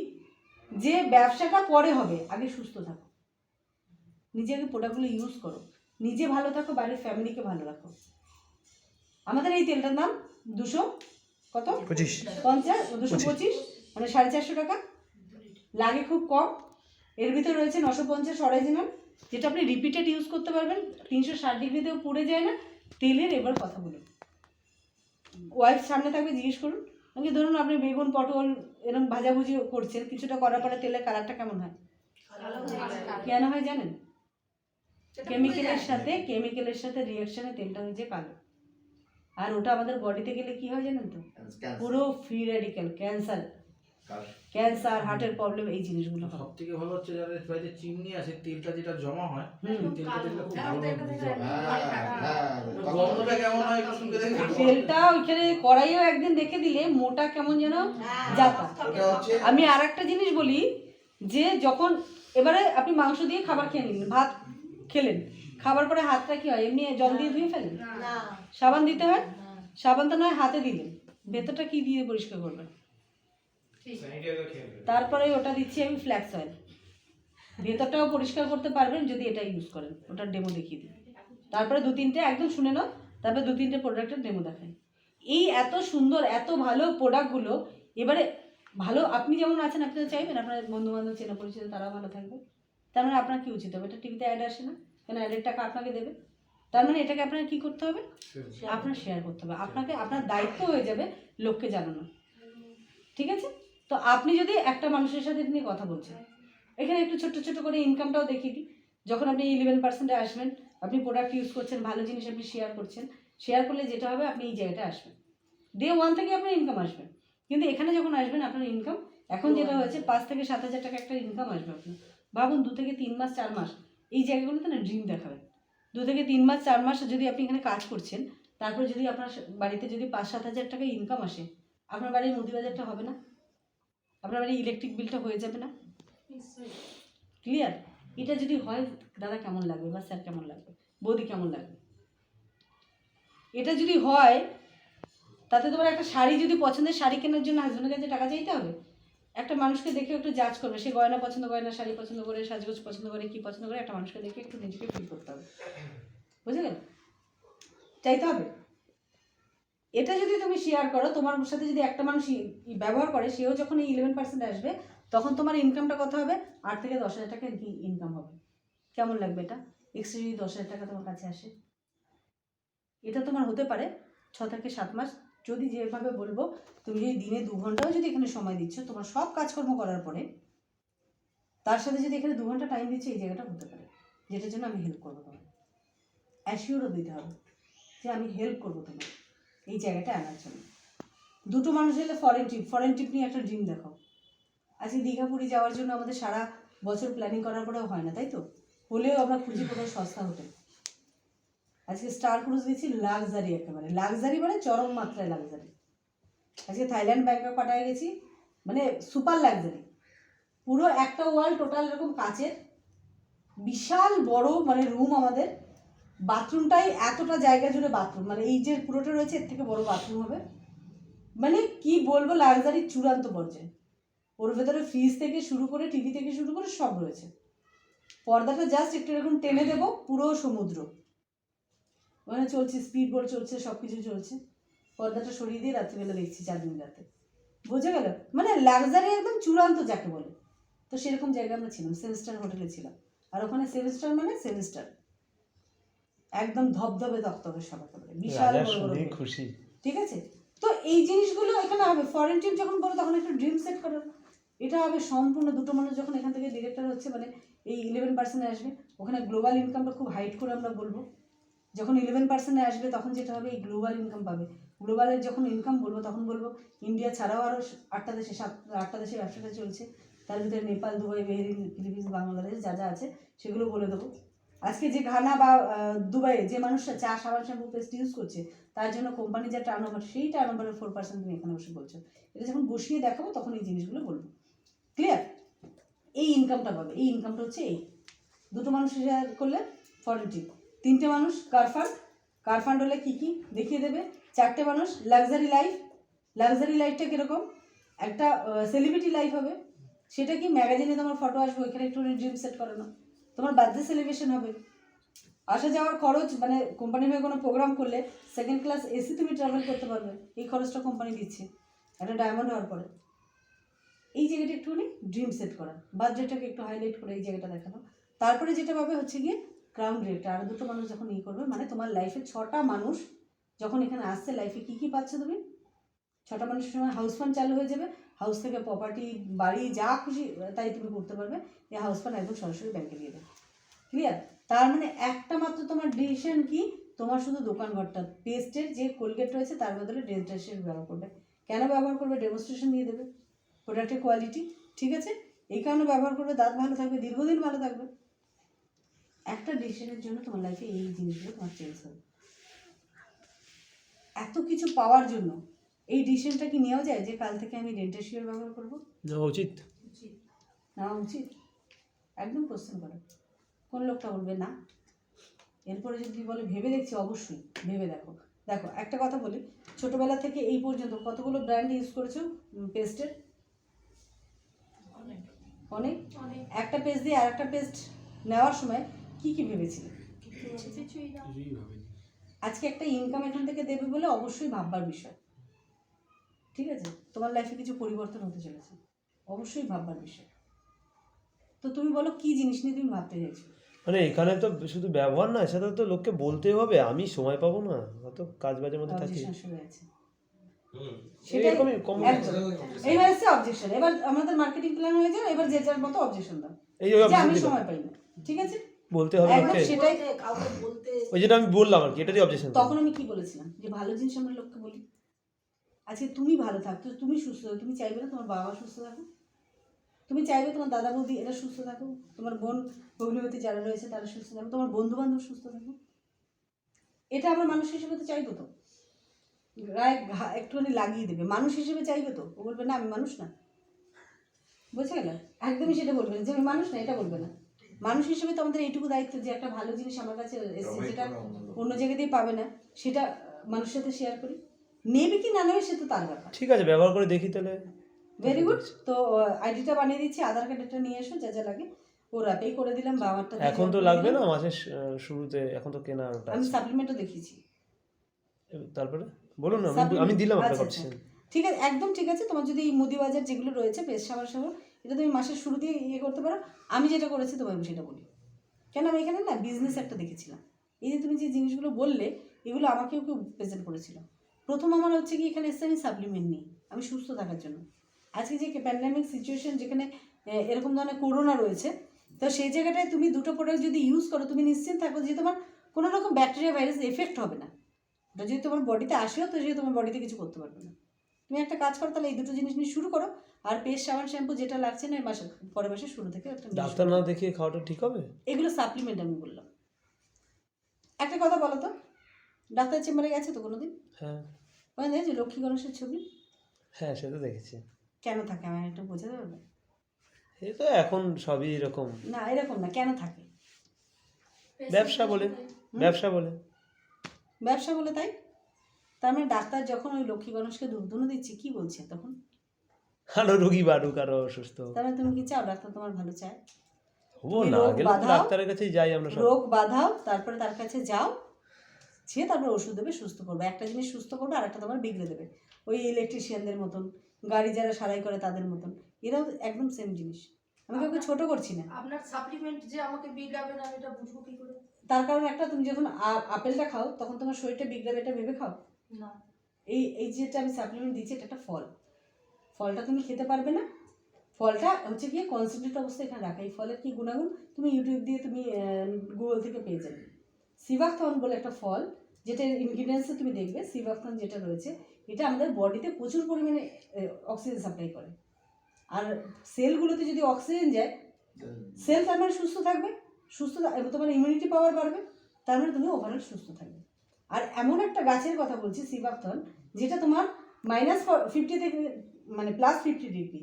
যে ব্যবসাটা পরে হবে, আগে সুস্থ থাকো, নিজে আগে প্রোডাক্টগুলো ইউজ করো, নিজে ভালো থাকো, বাড়ির ফ্যামিলিকে ভালো রাখো। আমাদের এই তেলটার দাম 225 মানে 450 টাকা লাগে, খুব কম। এর ভিতরে রয়েছে 950 অরিজিনাল, যেটা আপনি রিপিটেড ইউজ করতে পারবেন, 360 ডিগ্রিতেও পুড়ে যায় না তেলের। এবার কথা বলুন, ওয়াইফ সামনে থাকবে, জিজ্ঞেস করুন, নাকি ধরুন আপনি বেগুন পটল এরকম ভাজাভুজি করছেন, কিছুটা করার পরে তেলের কালারটা কেমন হয়? কেন হয় জানেন? কেমিক্যালের সাথে রিঅ্যাকশনে তেলটা হয়েছে কালো। আর ওটা আমাদের বডিতে গেলে কি হয় জানেন তো? পুরো ফ্রি রেডিক্যাল, ক্যান্সার, হার্টের প্রবলেম, এই জিনিসগুলো হয়। সব থেকে ভালো হচ্ছে যাদের বাড়িতে চিমনি আছে, তেলটা যেটা জমা হয়, তেলটা দেখলে খুব ভালো গন্ধটা কেমন হয় একটু শুনতে দেখুন। তেলটা ওইখানে কড়াইও একদিন রেখে দিলে মোটা কেমন যেন যাতা। আমি আর একটা জিনিস বলি, যে যখন এবারে আপনি মাংস দিয়ে খাবার খেয়ে নিলেন, ভাত খেলেন, খাবার পরে হাতটা কি হয়? এমনি জল দিয়ে ধুয়ে ফেলেন? সাবান দিতে হয়? সাবানটা নয় হাতে দিলেন, ভেতরটা কি দিয়ে পরিষ্কার করবেন? তারপরে ওটা দিচ্ছি আমি ফ্ল্যাক্স অয়েল, ভেতরটাও পরিষ্কার করতে পারবেন যদি এটা ইউজ করেন। ওটার ডেমো দেখিয়ে দিই, তারপরে 2-3টে একদম শুনে নাও, তারপরে 2-3টে প্রোডাক্টের ডেমো দেখাই। এই এত সুন্দর এত ভালো প্রোডাক্টগুলো, এবারে ভালো আপনি যেমন আছেন, আপনি তো চাইবেন আপনার বন্ধু বান্ধব চেনা পরিচিত তারাও ভালো থাকবে। তার মানে আপনার কি উচিত হবে? এটা টিভিতে অ্যাড আসে না কেন? অ্যাডের টাকা আপনাকে দেবে, তার মানে এটাকে আপনার কি করতে হবে? আপনার শেয়ার করতে হবে, আপনাকে আপনার দায়িত্ব হয়ে যাবে লোককে জানানো। ঠিক আছে? তো আপনি যদি একটা মানুষের সাথে নিয়ে কথা বলছেন, এখানে একটু ছোট্ট ছোট্ট করে ইনকামটাও দেখিয়ে দিই। যখন আপনি 11%-এ আসবেন, আপনি প্রোডাক্ট ইউজ করছেন, ভালো জিনিস আপনি শেয়ার করছেন, শেয়ার করলে যেটা হবে আপনি এই জায়গাটায় আসবেন, ডে 1 থেকে আপনার ইনকাম আসবে। কিন্তু এখানে যখন আসবেন আপনার ইনকাম এখন যেটা হয়েছে 5 থেকে 7 হাজার টাকা একটা ইনকাম আসবে আপনার। ভাবুন 2 থেকে 3 মাস 4 মাস এই জায়গাগুলোতে না ড্রিম দেখাবেন। 2 থেকে 3 মাস 4 মাস যদি আপনি এখানে কাজ করছেন, তারপর যদি আপনার বাড়িতে যদি 5-7 হাজার টাকা ইনকাম আসে, আপনার বাড়ির মুদি বাজারটা হবে না? আপনার বাড়ির ইলেকট্রিক বিলটা হয়ে যাবে না? ক্লিয়ার? এটা যদি হয় দাদা কেমন লাগবে বা স্যার কেমন লাগবে, বৌদি কেমন লাগবে? এটা যদি হয় তাতে তোমার একটা শাড়ি যদি পছন্দের শাড়ি কেনার জন্য হাজবেন্ডের কাছে টাকা চাইতে হবে? একটা মানুষকে দেখে একটু জাজ করবে, সে গয়না পছন্দ করে না, শাড়ি পছন্দ করে, সাজগোজ পছন্দ করে, কি পছন্দ করে, একটা মানুষকে দেখে একটু নিজেকে ফিল করতে হবে, বুঝে গেল? চাইতে হবে। এটা যদি তুমি শেয়ার করো, তোমার সাথে যদি একটা মানুষ ব্যবহার করে, সেও যখন এই 11% আসবে, তখন তোমার ইনকামটা কত হবে? 8 থেকে 10,000 টাকা ইনকাম হবে। কেমন লাগবে এটা? এক্সট্রা যদি 10,000 টাকা তোমার কাছে আসে, এটা তোমার হতে পারে 6 থেকে 7 মাস। যদি যেভাবে বলবো, তুমি যদি দিনে 2 ঘন্টাও যদি এখানে সময় দিচ্ছ তোমার সব কাজকর্ম করার পরে, তার সাথে যদি এখানে 2 ঘন্টা টাইম দিচ্ছ, এই জায়গাটা হতে পারে, যেটার জন্য আমি হেল্প করবো তোমার। অ্যাসিওরও দিতে হবে যে আমি হেল্প করবো তোমার এই জায়গাটা আনার জন্য। দুটো মানুষ এলে ফরেন ট্রিপ নিয়ে একটা ড্রিম দেখো। আজকে দীঘা পুরী যাওয়ার জন্য আমাদের সারা বছর প্ল্যানিং করার পরেও হয় না, তাই তো? হলেও আমরা খুঁজি কোথাও সস্তা হোটেল। আজকে স্টার ক্রুজ গেছি, লাক্সারি, একেবারে লাক্সারি, মানে চরম মাত্রায় লাক্সারি। আজকে থাইল্যান্ড ব্যাংকক পাঠায় গেছি, মানে সুপার লাক্সারি। পুরো একটা ওয়াল টোটাল এরকম কাচের, বিশাল বড় মানে রুম আমাদের। বাথরুমটাই এতটা জায়গা জুড়ে বাথরুম, মানে এই যে পুরোটা রয়েছে এর থেকে বড় বাথরুম হবে। মানে কি বলবো, লাক্সারির চূড়ান্ত পর্যায়ে। ওর ভেতরে ফ্রিজ থেকে শুরু করে, টিভি থেকে শুরু করে সব রয়েছে। পর্দাটা জাস্ট একটু এরকম টেনে দেবো, পুরো সমুদ্র মানে চলছে, স্পিড বোট চলছে, সব কিছু চলছে। পর্দাটা সরিয়ে দিয়ে রাত্রিবেলা দেখছি 4 দিন রাতে, বুঝে গেল? মানে লাক্সারি একদম চূড়ান্ত যাকে বলে। তো সেরকম জায়গায় আমরা ছিলাম, 7 স্টার হোটেলে ছিলাম। আর ওখানে 7 স্টার মানে 7 স্টার, একদম ধবধবে তকতকে সব, একেবারে বিশাল বড় বড় bed। খুশি। ঠিক আছে? তো এই জিনিসগুলো এখানে হবে। ফরেন ট্রিপ যখন বলো তখন একটু ড্রিম সেট করো। এটা হবে সম্পূর্ণ দুটো মানুষ যখন এখান থেকে ডিরেক্টর হচ্ছে, মানে এই 11% আসবে, ওখানে গ্লোবাল ইনকামটা খুব হাইট করে আমরা বলবো। যখন 11% আসবে তখন যেটা হবে, এই গ্লোবাল ইনকাম পাবে। গ্লোবালের যখন ইনকাম বলবো তখন বলবো ইন্ডিয়া ছাড়াও আরও 8টা দেশে, 8টা দেশে ব্যবসাটা চলছে। তার ভিতরে নেপাল, দুবাই, বেহরিন, ফিলিপিন্স, বাংলাদেশ যা যা আছে সেগুলো বলে দেবো। আজকে যে ঘানা বা দুবাইয়ে যে মানুষরা চা, সাবান, শ্যাম্পু, পেস্ট ইউজ করছে, তার জন্য কোম্পানি যা টার্ন ওভার, সেই টার্ন ওভারের 4% তুমি এখানে বসে বলছো। এটা যখন বসিয়ে দেখাবো তখন এই জিনিসগুলো বলবো। ক্লিয়ার? এই ইনকামটা পাবে। এই ইনকামটা হচ্ছে এই দুটো মানুষ শেয়ার করলে ফরেন ট্রিপ, 3টে মানুষ কার ফান্ড হলে কী কী দেখিয়ে দেবে, 4টে মানুষ লাক্সারি লাইফ। লাক্সারি লাইফটা কীরকম? একটা সেলিব্রিটি লাইফ হবে। সেটা কি, ম্যাগাজিনে তোমার ফটো আসবে, ওইখানে একটু ড্রিম সেট করানো। তোমার বার্থডে সেলিব্রেশন হবে, আসা যাওয়ার খরচ, মানে কোম্পানির হয়ে কোনো প্রোগ্রাম করলে 2nd ক্লাস এসি তুমি ট্রাভেল করতে পারবে, এই খরচটা কোম্পানি দিচ্ছে একটা ডায়মন্ড হওয়ার পরে। এই জায়গাটা একটুখানি ড্রিম সেট করা, বার্থডেটাকে একটু হাইলাইট করে এই জায়গাটা দেখানো। তারপরে যেটা পাবে হচ্ছে গিয়ে ক্রাউন ডিরেক্টর। আর দুটো মানুষ যখন করবে, মানে তোমার লাইফে 6টা মানুষ যখন এখানে আসছে, লাইফে কী কী পাচ্ছ তুমি? 6টা মানুষের সময় হাউস ফান্ড চালু হয়ে যাবে। হাউস থেকে প্রপার্টি, বাড়ি, যা খুশি তাই তুমি করতে পারবে। এই হাউস ফান্ড একদম সরাসরি ব্যাংকে দিয়ে দেবে। ক্লিয়ার? তার মানে একটা মাত্র তোমার ডিসিশন কি, তোমার শুধু দোকান ঘরটা, পেস্টের যে কোলগেট রয়েছে তার বদলে ডেন্টাস্টের ব্যবহার করবে। কেন ব্যবহার করবে? ডেমনস্ট্রেশন দিয়ে দেবে প্রোডাক্টের কোয়ালিটি। ঠিক আছে? এই কারণে ব্যবহার করবে, দাঁত ভালো থাকবে, দীর্ঘদিন ভালো থাকবে। একটা ডিসিশনের জন্য তোমার লাইফে এই জিনিসগুলো তোমার চেঞ্জ হবে। এত কিছু পাওয়ার জন্য এই ডিসিশনটা কি নেওয়া যায় যে কাল থেকে আমি ডেন্টাস্টিয়ার ব্যবহার করবো? নেওয়া উচিত। নেওয়া উচিত। একদম কোশ্চেন করো, কোন লোকটা বলবে না? এরপরে যদি বলে ভেবে দেখছি, অবশ্যই ভেবে দেখো। দেখো একটা কথা বলি, ছোটবেলা থেকে এই পর্যন্ত কতগুলো ব্র্যান্ড ইউজ করেছো পেস্টের? অনেক। একটা পেস্ট দিয়ে আর একটা পেস্ট নেওয়ার সময় কি কি ভেবেছিলে? আজকে একটা ইনকাম এখান থেকে দেবে বলে অবশ্যই ভাববার বিষয়। ঠিক আছে? তোমার লাইফে কিছু পরিবর্তন হতে চলেছে, অবশ্যই ভাববার বিষয়। তো তুমি বলো কি জিনিস নিয়ে তুমি ভাবতে চাইছো? মানে এখানে তো শুধু ব্যবহার নয়, সেটা তো লোককে বলতে হবে। আমি সময় পাবো না, অত কাজ বাজের মধ্যে থাকি। এরকমই কম। এবার এসে অবজেকশন, এবার আমাদের মার্কেটিং প্ল্যান হয়ে যায়, এবার যে যার মতো অবজেকশন দাও এই যে আমি সময় পাই না। ঠিক আছে? বলতে হবে লোককে, সেটাই কাউকে বলতে, ওই যেটা আমি বললাম আর কি, এটারই অবজেকশন। তখন আমি কি বলেছিলাম যে ভালো জিনিস আমরা লোককে বলি। আজকে তুমি ভালো থাকতো, তুমি সুস্থ থাকো, তুমি চাইবে না তোমার বাবা সুস্থ থাকো? তুমি চাইবে তোমার দাদা বৌদি এরা সুস্থ থাকো, তোমার বোন ভগ্নিপতি যারা রয়েছে তারা সুস্থ থাকো, তোমার বন্ধু বান্ধব সুস্থ থাকো? এটা আমরা মানুষ হিসেবে তো চাইবো। তো গায়ে একটুখানি লাগিয়ে দেবে, মানুষ হিসেবে চাইবে তো? ও বলবে না আমি মানুষ না। বুঝে গেল? একদমই সেটা বলবে না যে আমি মানুষ না, এটা বলবে না। মানুষ হিসেবে তো আমাদের এইটুকু দায়িত্ব যে একটা ভালো জিনিস আমার কাছে এসেছে যেটা অন্য জায়গা দিয়ে পাবে না, সেটা মানুষের সাথে শেয়ার করি। নেবে কি না নেবে সে তো তার ব্যাপার। ঠিক আছে, ব্যবহার করে দেখি তাহলে। Very good. তো আইডিটা বানিয়ে দিচ্ছি, আধার কার্ডটা নিয়ে এসো, যা যা লাগে ওর অ্যাপেই করে দিলাম বা আমারটা এখন তো লাগবে না মাসের শুরুতে, এখন তো কেনা ওটা আমি আছে। সাপ্লিমেন্টও দেখিয়েছি। তারপরে বলুন না, আমি Supplement- দিলাম আপনার আচ্ছা, অপশন। ঠিক আছে, একদম ঠিক আছে। তোমার যদি এই মুদি বাজার যেগুলো রয়েছে পেস্ট সাবান সাবান, এটা তুমি মাসের শুরু দিয়ে ইয়ে করতে পারো। আমি যেটা করেছি তোমাকে সেটা বলি, কেন আমি এখানে না বিজনেস একটা দেখেছিলাম। এই যে তুমি যে জিনিসগুলো বললে এগুলো আমাকেও কেউ প্রেজেন্ট করেছিল। প্রথম আমার হচ্ছে কি এখানে এসে আমি সাপ্লিমেন্ট নিই আমি সুস্থ থাকার জন্য। আজকে যে প্যান্ডামিক সিচুয়েশন যেখানে এরকম ধরনের করোনা রয়েছে, তো সেই জায়গাটায় তুমি দুটো প্রোডাক্ট যদি ইউজ করো তুমি নিশ্চিন্ত থাকো যে তোমার কোনো রকম ব্যাকটেরিয়া ভাইরাস এফেক্ট হবে না। ওটা যদি তোমার বডিতে আসেও তো সে তোমার বডিতে কিছু করতে পারবে না। তুমি একটা কাজ করো তাহলে এই দুটো জিনিস নিয়ে শুরু করো। আর পেস্ট সাবান শ্যাম্পু যেটা লাগছে না এই মাসের পরের মাসের শুরু থেকে একটা নিয়ে ডাক্তার শুরু না করো। দেখিয়ে খাওয়াটা ঠিক হবে? এগুলো সাপ্লিমেন্ট আমি বললাম। একটা কথা বলো তো, ডাক্তার চেম্বারে গেছে তো কোনোদিন? হ্যাঁ ওখানে দেখেছি লক্ষ্মী গণেশের ছবি হ্যাঁ, সে তো দেখেছি। কেন থাকে আমি একটু বোঝাতে পারবে? এই তো এখন সবই এরকম, না এরকম না, কেন থাকে? ব্যবসা বলে, ব্যবসা বলে। ব্যবসা বলে, তাই? তার মানে ডাক্তার যখন ওই লক্ষ্মী গণেশকে ধূপধুনো দিচ্ছে কি বলছে তখন? আরো রোগী বাড়ুক, আরো অসুস্থ হোক। তাহলে তুমি কি চাও ডাক্তার তোমার ভালো চায়? হবো তুমি না, রোগ গেলে তো বাঁধাও, ডাক্তারের কাছেই যাই আমরা সব। রোগ বাঁধাও, তারপরে তার কাছে যাও, সে তারপর ওষুধ দেবে, সুস্থ করবে। একটা জিনিস সুস্থ করবে আর একটা তোমার বিগড়ে দেবে। ওই ইলেকট্রিশিয়ানদের মতন, গাড়ি যারা সারাই করে তাদের মতন, এরাও একদম সেম জিনিস। আমি কাউকে ছোট করছি না। আপনার সাপ্লিমেন্ট যে আমাকে বিগড়াবে না এটা বুঝবো কি করে? তার কারণ একটা, তুমি যখন আপেলটা খাও তখন তোমার শরীরটা বিগড়াবে এটা ভেবে খাও? না। এই যেটা আমি সাপ্লিমেন্ট দিচ্ছি এটা একটা ফল, ফলটা তুমি খেতে পারবে না। ফলটা হচ্ছে গিয়ে কনসেন্ট্রেট অবস্থায় এখানে রাখা। এই ফলের কি গুণাগুণ তুমি ইউটিউব দিয়ে তুমি গুগল থেকে পেয়ে যাবে। সিভাকথন বলে একটা ফল, যেটা ইনগ্রিডিয়েন্টসে তুমি দেখবে সিভাকথন যেটা রয়েছে এটা আমাদের বডিতে প্রচুর পরিমাণে অক্সিজেন সাপ্লাই করে। আর সেলগুলোতে যদি অক্সিজেন যায়, সেল তার মানে সুস্থ থাকবে, তোমার ইমিউনিটি পাওয়ার বাড়বে, তার মানে তুমি ওভারঅল সুস্থ থাকবে। আর এমন একটা গাছের কথা বলছি সিভাকথন, যেটা তোমার -50 থেকে মানে +50 ডিগ্রি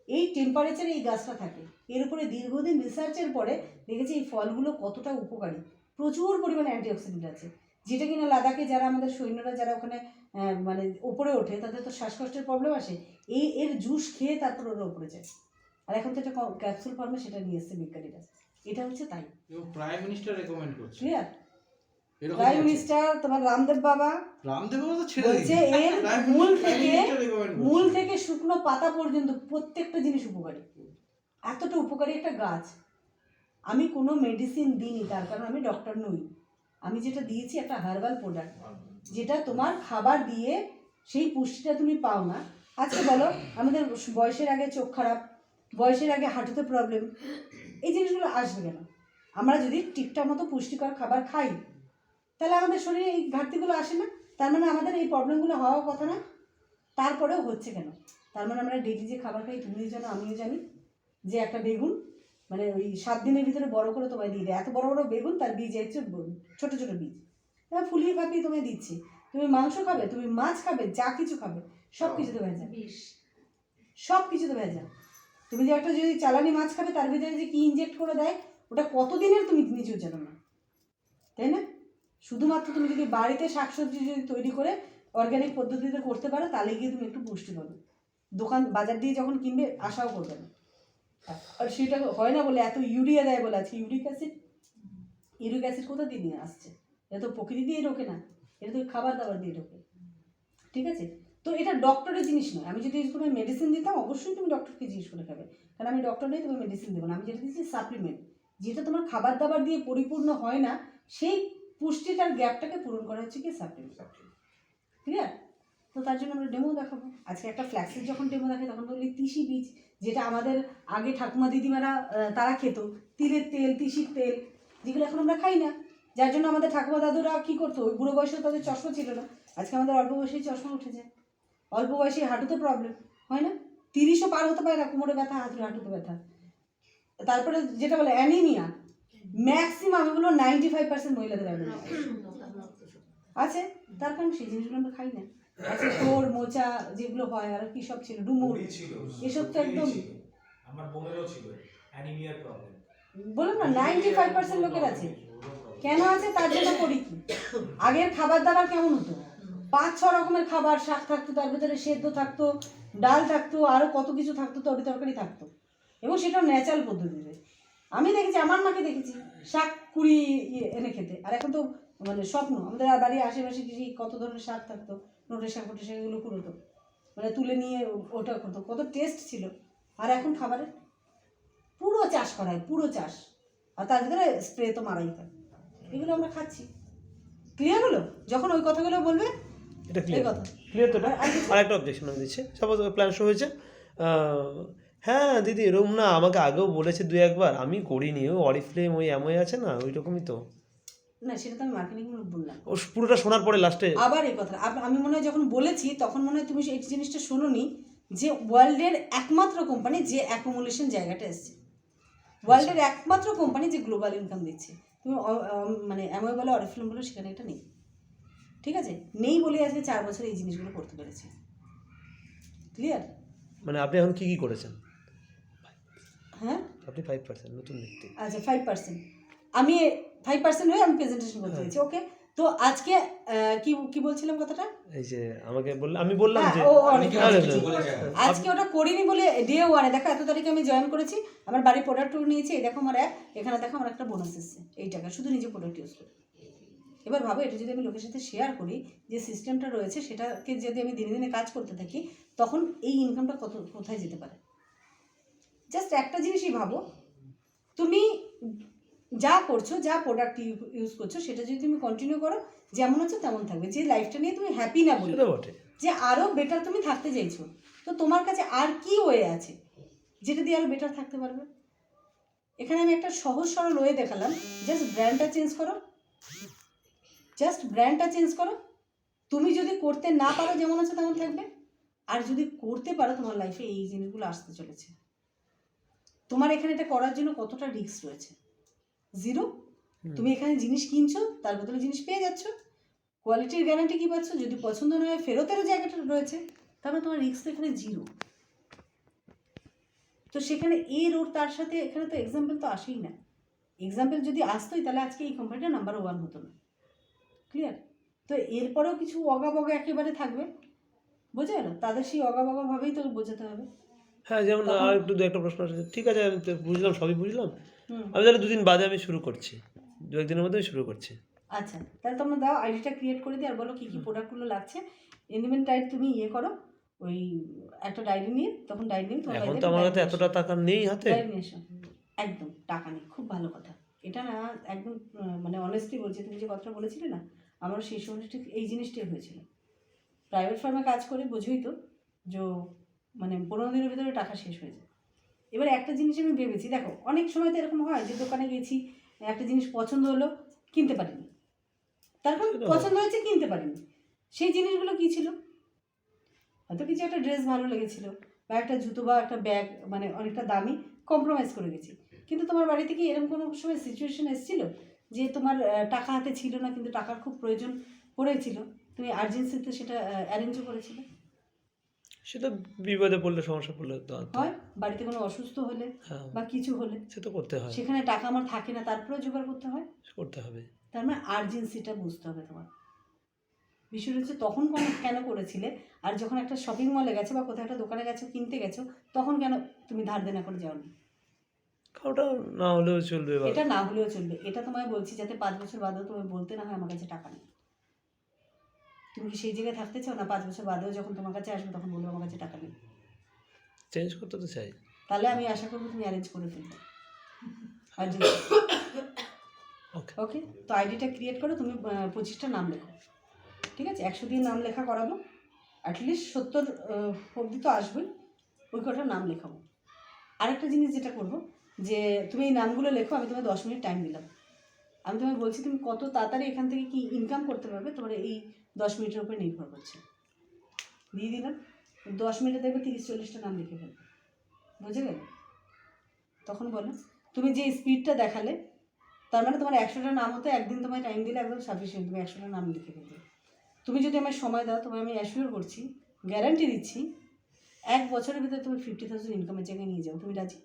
এই টেম্পারেচারে এই গাছটা থাকে। এর উপরে দীর্ঘদিন রিসার্চের পরে দেখেছি এই ফলগুলো কতটা উপকারী। প্রচুর পরিমাণে অ্যান্টিঅক্সিডেন্ট আছে, যেটা কিনা লাদাখে যারা আমাদের সৈন্যরা যারা ওখানে মানে উপরে ওঠে তাদের তো শ্বাসকষ্টের প্রবলেম আসে, এর জুস খেয়ে তারপর ওরা উপরে যায়। আর এখন তো এটা ক্যাপসুল ফর্মে সেটা নিয়ে এসছে বিজ্ঞানীরা। এটা হচ্ছে তাই। প্রাইম মিনিস্টার রেকমেন্ড করছে ক্লিয়ার? এরকম প্রাইম আছে। মিনিস্টার তোমার রামদেব বাবা রামদেব বাবা তো ছেড়ে বলছে দিয়েছে। এর Prime মূল Minister থেকে recommend করছে। মূল থেকে শুকনো পাতা পর্যন্ত প্রত্যেকটা জিনিস উপকারী। এতটা উপকারী একটা গাছ। আমি কোনো মেডিসিন দিইনি, তার কারণ আমি ডক্টর নই। আমি যেটা দিয়েছি একটা হার্বাল প্রোডাক্ট, যেটা তোমার খাবার দিয়ে সেই পুষ্টিটা তুমি পাও না। আজকে বলো আমাদের বয়সের আগে চোখ খারাপ, বয়সের আগে হাঁটুতে প্রবলেম, এই জিনিসগুলো আসবে কেন? আমরা যদি ঠিকঠাক মতো পুষ্টিকর খাবার খাই তাহলে আমাদের শরীরে এই ঘাটতিগুলো আসে না। তার মানে আমাদের এই প্রবলেমগুলো হওয়ার কথা না, তারপরেও হচ্ছে কেন? তার মানে আমরা ডেইলি যে খাবার খাই, তুমিও জানো আমিও জানি, যে একটা বেগুন মানে ওই 7 দিনের ভিতরে বড় করে তোমায় দিয়ে দেয়। এত বড় বড় বেগুন, তার বীজ হচ্ছে ছোট ছোট বীজ, তারা ফুলিয়ে ফাঁপিয়ে তোমায় দিচ্ছে। তুমি মাংস খাবে, তুমি মাছ খাবে, যা কিছু খাবে সব কিছুতে ভেজাল, সব কিছুতে ভেজাল। তুমি যে একটা যদি চালানি মাছ খাবে তার ভিতরে যে কি ইনজেক্ট করে দেয় ওটা কতদিনের তুমি নিজেও জানো না, তাই না? শুধুমাত্র তুমি যদি বাড়িতে শাকসবজি যদি তৈরি করে অর্গ্যানিক পদ্ধতিতে করতে পারো তাহলে গিয়ে তুমি একটু পুষ্টি পাবে। দোকান বাজার দিয়ে যখন কিনবে আশাও করবে না। আর সেটা হয় না বলে এত ইউরিয়া দেয় বলে আছে ইউরিক অ্যাসিড কোথা দিয়ে নিয়ে আসছে? এটা তো প্রকৃতি দিয়ে ঢোকে না, এটা তো খাবার দাবার দিয়ে ঢোকে। ঠিক আছে? তো এটা ডক্টরের জিনিস নয়। আমি যদি কোনো মেডিসিন দিতাম অবশ্যই তুমি ডক্টরকে জিজ্ঞেস করে খাবে, কারণ আমি ডক্টর নই, তুমি মেডিসিন দেবো না। আমি যেটা দিচ্ছি সাপ্লিমেন্ট, যেটা তোমার খাবার দাবার দিয়ে পরিপূর্ণ হয় না, সেই পুষ্টিটার গ্যাপটাকে পূরণ করা হচ্ছে কি সাপ্লিমেন্ট। ক্লিয়ার? তো তার জন্য আমরা ডেমো দেখাবো। আজকে একটা ফ্ল্যাক্সের যখন ডেমো দেখে তখন বলি তিসি বীজ, যেটা আমাদের আগে ঠাকুমা দিদিমারা তারা খেত, তিলের তেল, তিসির তেল, যেগুলো এখন আমরা খাই না। যার জন্য আমাদের ঠাকুমা দাদুরা কী করতো, ওই বুড়ো বয়সে তাদের চশমা ছিল না, আজকে আমাদের অল্প বয়সেই চশমা উঠে যায়। অল্প বয়সে হাঁটুতে প্রবলেম হয় না, 30ও পার হতে পারে না, কোমরে ব্যথা, হাঁটুতে ব্যথা। তারপরে যেটা বলে অ্যানিমিয়া, ম্যাক্সিমাম এগুলো 95% মহিলাদের অ্যানিমিয়া আছে। তার কারণ সেই জিনিসগুলো আমরা খাই না। আচ্ছা তোর মোচা যেগুলো হয় আর কি সব ছিল, ডুমুর, এসব তো একদম আমার বোনেরও ছিল অ্যানিমিয়ার প্রবলেম। বললাম না 95% লোকের আছে। কেন আছে তার জন্য করি কি, আগের খাবার দাবার কেমন হতো, 5-6 রকমের খাবার, শাক থাকতো, তার ভিতরে সেদ্ধ থাকতো, ডাল থাকতো, আরও কত কিছু থাকতো, তরকারি থাকতো, এবং সেটাও ন্যাচারাল পদ্ধতিতে। আমি দেখেছি, আমার মাকে দেখেছি শাক কুড়ি এনে খেতে। আর এখন তো মানে স্বপ্ন, আমাদের আর বাড়ির আশেপাশে কত ধরনের শাক থাকতো, নোটে শাক ফোটে শাক, এগুলো কুড়োতো, মানে তুলে নিয়ে ওটা করতো, কত টেস্ট ছিল। আর এখন খাবারে পুরো চাষ করা হয়, পুরো চাষ, আর তার ভিতরে স্প্রে তো মারাই হয়। এগুলো আমরা খাচ্ছি। ক্লিয়ার হলো? যখন ওই কথাগুলো বলবে এটা এই কথা ক্লিয়ার তো। আর কিছু? আর একটা অবজেকশন আমি দিচ্ছি, সাপোজ প্ল্যান শো হয়েছে, হ্যাঁ দিদি এরকম না, আমাকে আগেও বলেছে 2-1 বার, আমি করিনি, ওই অরিফ্লেম ওই অ্যামোয় আছে না, ওই রকমই তো। না, সেটা তো আমি মার্কেটিং বললাম। ও পুরোটা শোনার পরে লাস্টে আবার এই কথা আমি মনে হয় যখন বলেছি তখন মনে হয় তুমি এই জিনিসটা শোনোনি, যে ওয়ার্ল্ডের একমাত্র কোম্পানি যে অ্যাকুমুলেশন জায়গাটা এসছে, ওয়ার্ল্ডের একমাত্র কোম্পানি যে গ্লোবাল ইনকাম দিচ্ছে, তুমি মানে অ্যামোয় বলো অরিফ্লেম বলো, সেখানে এটা নেই। ঠিক আছে, নেই বলে আজকে 4 বছর এই জিনিসগুলো করতে পেরেছি। ক্লিয়ার? মানে আপনি এখন কী করেছেন? হ্যাঁ, আপনি 5% নতুন ব্যক্তি। আচ্ছা 5%, আমি 5% হয়ে আমি প্রেজেন্টেশন করতে পেরেছি। ওকে, তো আজকে কি বলছিলাম কথাটা? এই যে আমাকে বললাম, আমি বললাম যে আজকে ওটা করিনি বলে ডে 1-এ দেখো, এত তারিখে আমি জয়েন করেছি, আমার বাড়ির প্রোডাক্টও নিয়েছি, এই দেখো আমার অ্যাপ, এখানে দেখো আমার একটা বোনাস এসেছে এই টাকা, শুধু নিজে প্রোডাক্ট ইউজ করি। এবার ভাবো, এটা যদি আমি লোকের সাথে শেয়ার করি, যে সিস্টেমটা রয়েছে সেটাকে যদি আমি দিনে দিনে কাজ করতে থাকি, তখন এই ইনকামটা কোথায় যেতে পারে। জাস্ট একটা জিনিসই ভাবো, তুমি যা করছো, যা প্রোডাক্ট ইউজ করছো, সেটা যদি তুমি কন্টিনিউ করো, যেমন হচ্ছে তেমন থাকবে। যে লাইফটা নিয়ে তুমি হ্যাপি না বলে, সেটা বটে, যে আরও বেটার তুমি থাকতে চাইছো, তো তোমার কাছে আর কি ওয়ে আছে যেটা দিয়ে আরও বেটার থাকতে পারবে? এখানে আমি একটা সহজ সরল ওয়ে দেখালাম, জাস্ট ব্র্যান্ডটা চেঞ্জ করো, জাস্ট ব্র্যান্ডটা চেঞ্জ করো। তুমি যদি করতে না পারো, যেমন আছে তেমন থাকবে, আর যদি করতে পারো, তোমার লাইফে এই জিনিসগুলো আসতে চলেছে। তোমার এখানে এটা করার জন্য কতটা রিস্ক রয়েছে? 0। তুমি এখানে জিনিস কিনছো, তার বদলে জিনিস পেয়ে যাচ্ছ, কোয়ালিটির গ্যারান্টি কি পাচ্ছ, যদি পছন্দ না হয় ফেরতেরও জায়গাটা রয়েছে, তারপরে তোমার রিস্ক তো এখানে 0। তো সেখানে ওর তার সাথে এখানে তো এক্সাম্পল তো আসেই না। এক্সাম্পল যদি আসতোই, তাহলে আজকে এই কোম্পানিটা নাম্বার 1 হতো না। ক্লিয়ার? তো এরপরেও কিছু অগাবগা একেবারে থাকবে, বোঝা গেল? তাদের সেই অগাবগাভাবেই তো বোঝাতে হবে। হ্যাঁ। যেমন আর একটু একটা প্রশ্ন আছে, ঠিক আছে আমি তো বুঝলাম, সবই বুঝলাম, হুম, আমি তাহলে 2 দিন বাদে আমি শুরু করছি, 2-1 দিনের মধ্যে আমি শুরু করছি। আচ্ছা, তাহলে তোমরা দাও, আইডিটা ক্রিয়েট করে দিই, আর বলো কী কী প্রোডাক্টগুলো লাগছে। ইনভেন্ট টাইপ তুমি করো, ওই একটা ডায়েরি নিয়ে, তখন ডায়েরি নিয়ে তোমার এখন তো আমার কাছে এতটা টাকা নেই হাতে। ডায়েরি নিয়ে এসো। একদম টাকা নেই, খুব ভালো কথা। এটা না একদম মানে অনেস্টলি বলছি, তুমি যে কথাটা বলেছিলে না, আমারও সেই সময় ঠিক এই জিনিসটাই হয়েছিল। প্রাইভেট ফার্মে কাজ করে বোঝোই তো, যে মানে 15 দিনের ভিতরে টাকা শেষ হয়ে যায়। এবার একটা জিনিস আমি ভেবেছি, দেখো অনেক সময় তো এরকম হয় যে দোকানে গেছি, একটা জিনিস পছন্দ হলো, কিনতে পারিনি, তারপর পছন্দ হয়েছে, কিনতে পারিনি। সেই জিনিসগুলো কী ছিল? হয়তো কিছু একটা ড্রেস ভালো লেগেছিলো, বা একটা জুতো বা একটা ব্যাগ, মানে অনেকটা দামি, কম্প্রোমাইজ করে গেছি। কিন্তু তোমার বাড়িতে কি এরকম কোনো সময় সিচুয়েশন এসেছিল যে তোমার টাকা হাতে ছিল না, কিন্তু টাকার খুব প্রয়োজন পড়েছিল, তুমি আর্জেন্সিতে সেটা অ্যারেঞ্জও করেছিলে? সেটা বিপদে পড়লে, সমস্যা পড়লে তো হয়, বাড়িতে কোনো অসুস্থ হলে হ্যাঁ, বা কিছু হলে, সে তো করতে হয়, সেখানে টাকা আমার থাকে না, তারপরেও জোগাড় করতে হয়। করতে হবে। তার মানে আর্জেন্সিটা বুঝতে হবে তোমার। বিষয়টা হচ্ছে তখন কেন করেছিলে, আর যখন একটা শপিং মলে গেছো বা কোথাও একটা দোকানে গেছো, কিনতে গেছো, তখন কেন তুমি ধার দেনা করে যাওনি? ওটা না হলেও চলবে। এটা না হলেও চলবে, এটা তোমায় বলছি, যাতে 5 বছর বাদেও তোমায় বলতে না হয় আমার কাছে টাকা নেই। তুমি কি সেই জায়গায় থাকতে চাও না? 5 বছর বাদেও যখন তোমার কাছে আসবে, তখন বলবো আমার কাছে টাকা নেই। চেঞ্জ করতে তো চাই। তাহলে আমি আশা করবো তুমি অ্যারেঞ্জ করে ফেলবে। ওকে, তো আইডিটা ক্রিয়েট করো, তুমি 25টা নাম লেখো, ঠিক আছে? 100 দিয়ে নাম লেখা করাবো, অ্যাটলিস্ট 70 অবধি তো আসবেই, ওই কটা নাম লেখাবো। আরেকটা জিনিস যেটা করবো, যে তুমি এই নামগুলো লেখো, আমি তোমায় 10 মিনিট টাইম দিলাম, আমি তোমায় বলছি তুমি কত তাড়াতাড়ি এখান থেকে কি ইনকাম করতে পারবে, তোমার এই 10 মিনিটের উপরে নির্ভর করছে। দিয়ে দিলাম, 10 মিনিটে দেখবে 30-40টা নাম লিখে ফেলবে, বুঝে গেল? তখন বলো, তুমি যে স্পিডটা দেখালে, তার মানে তোমার 100টা নাম হতে একদিন তোমায় টাইম দিলে একদম সাফিসিয়েন্ট, তুমি 100টা নাম লিখে ফেলবে। তুমি যদি আমার সময় দাও, তোমায় আমি অ্যাসিওর করছি, গ্যারান্টি দিচ্ছি, 1 বছরের ভিতরে তুমি 50,000 ইনকামের জায়গায় নিয়ে যাও, তুমি রাজি?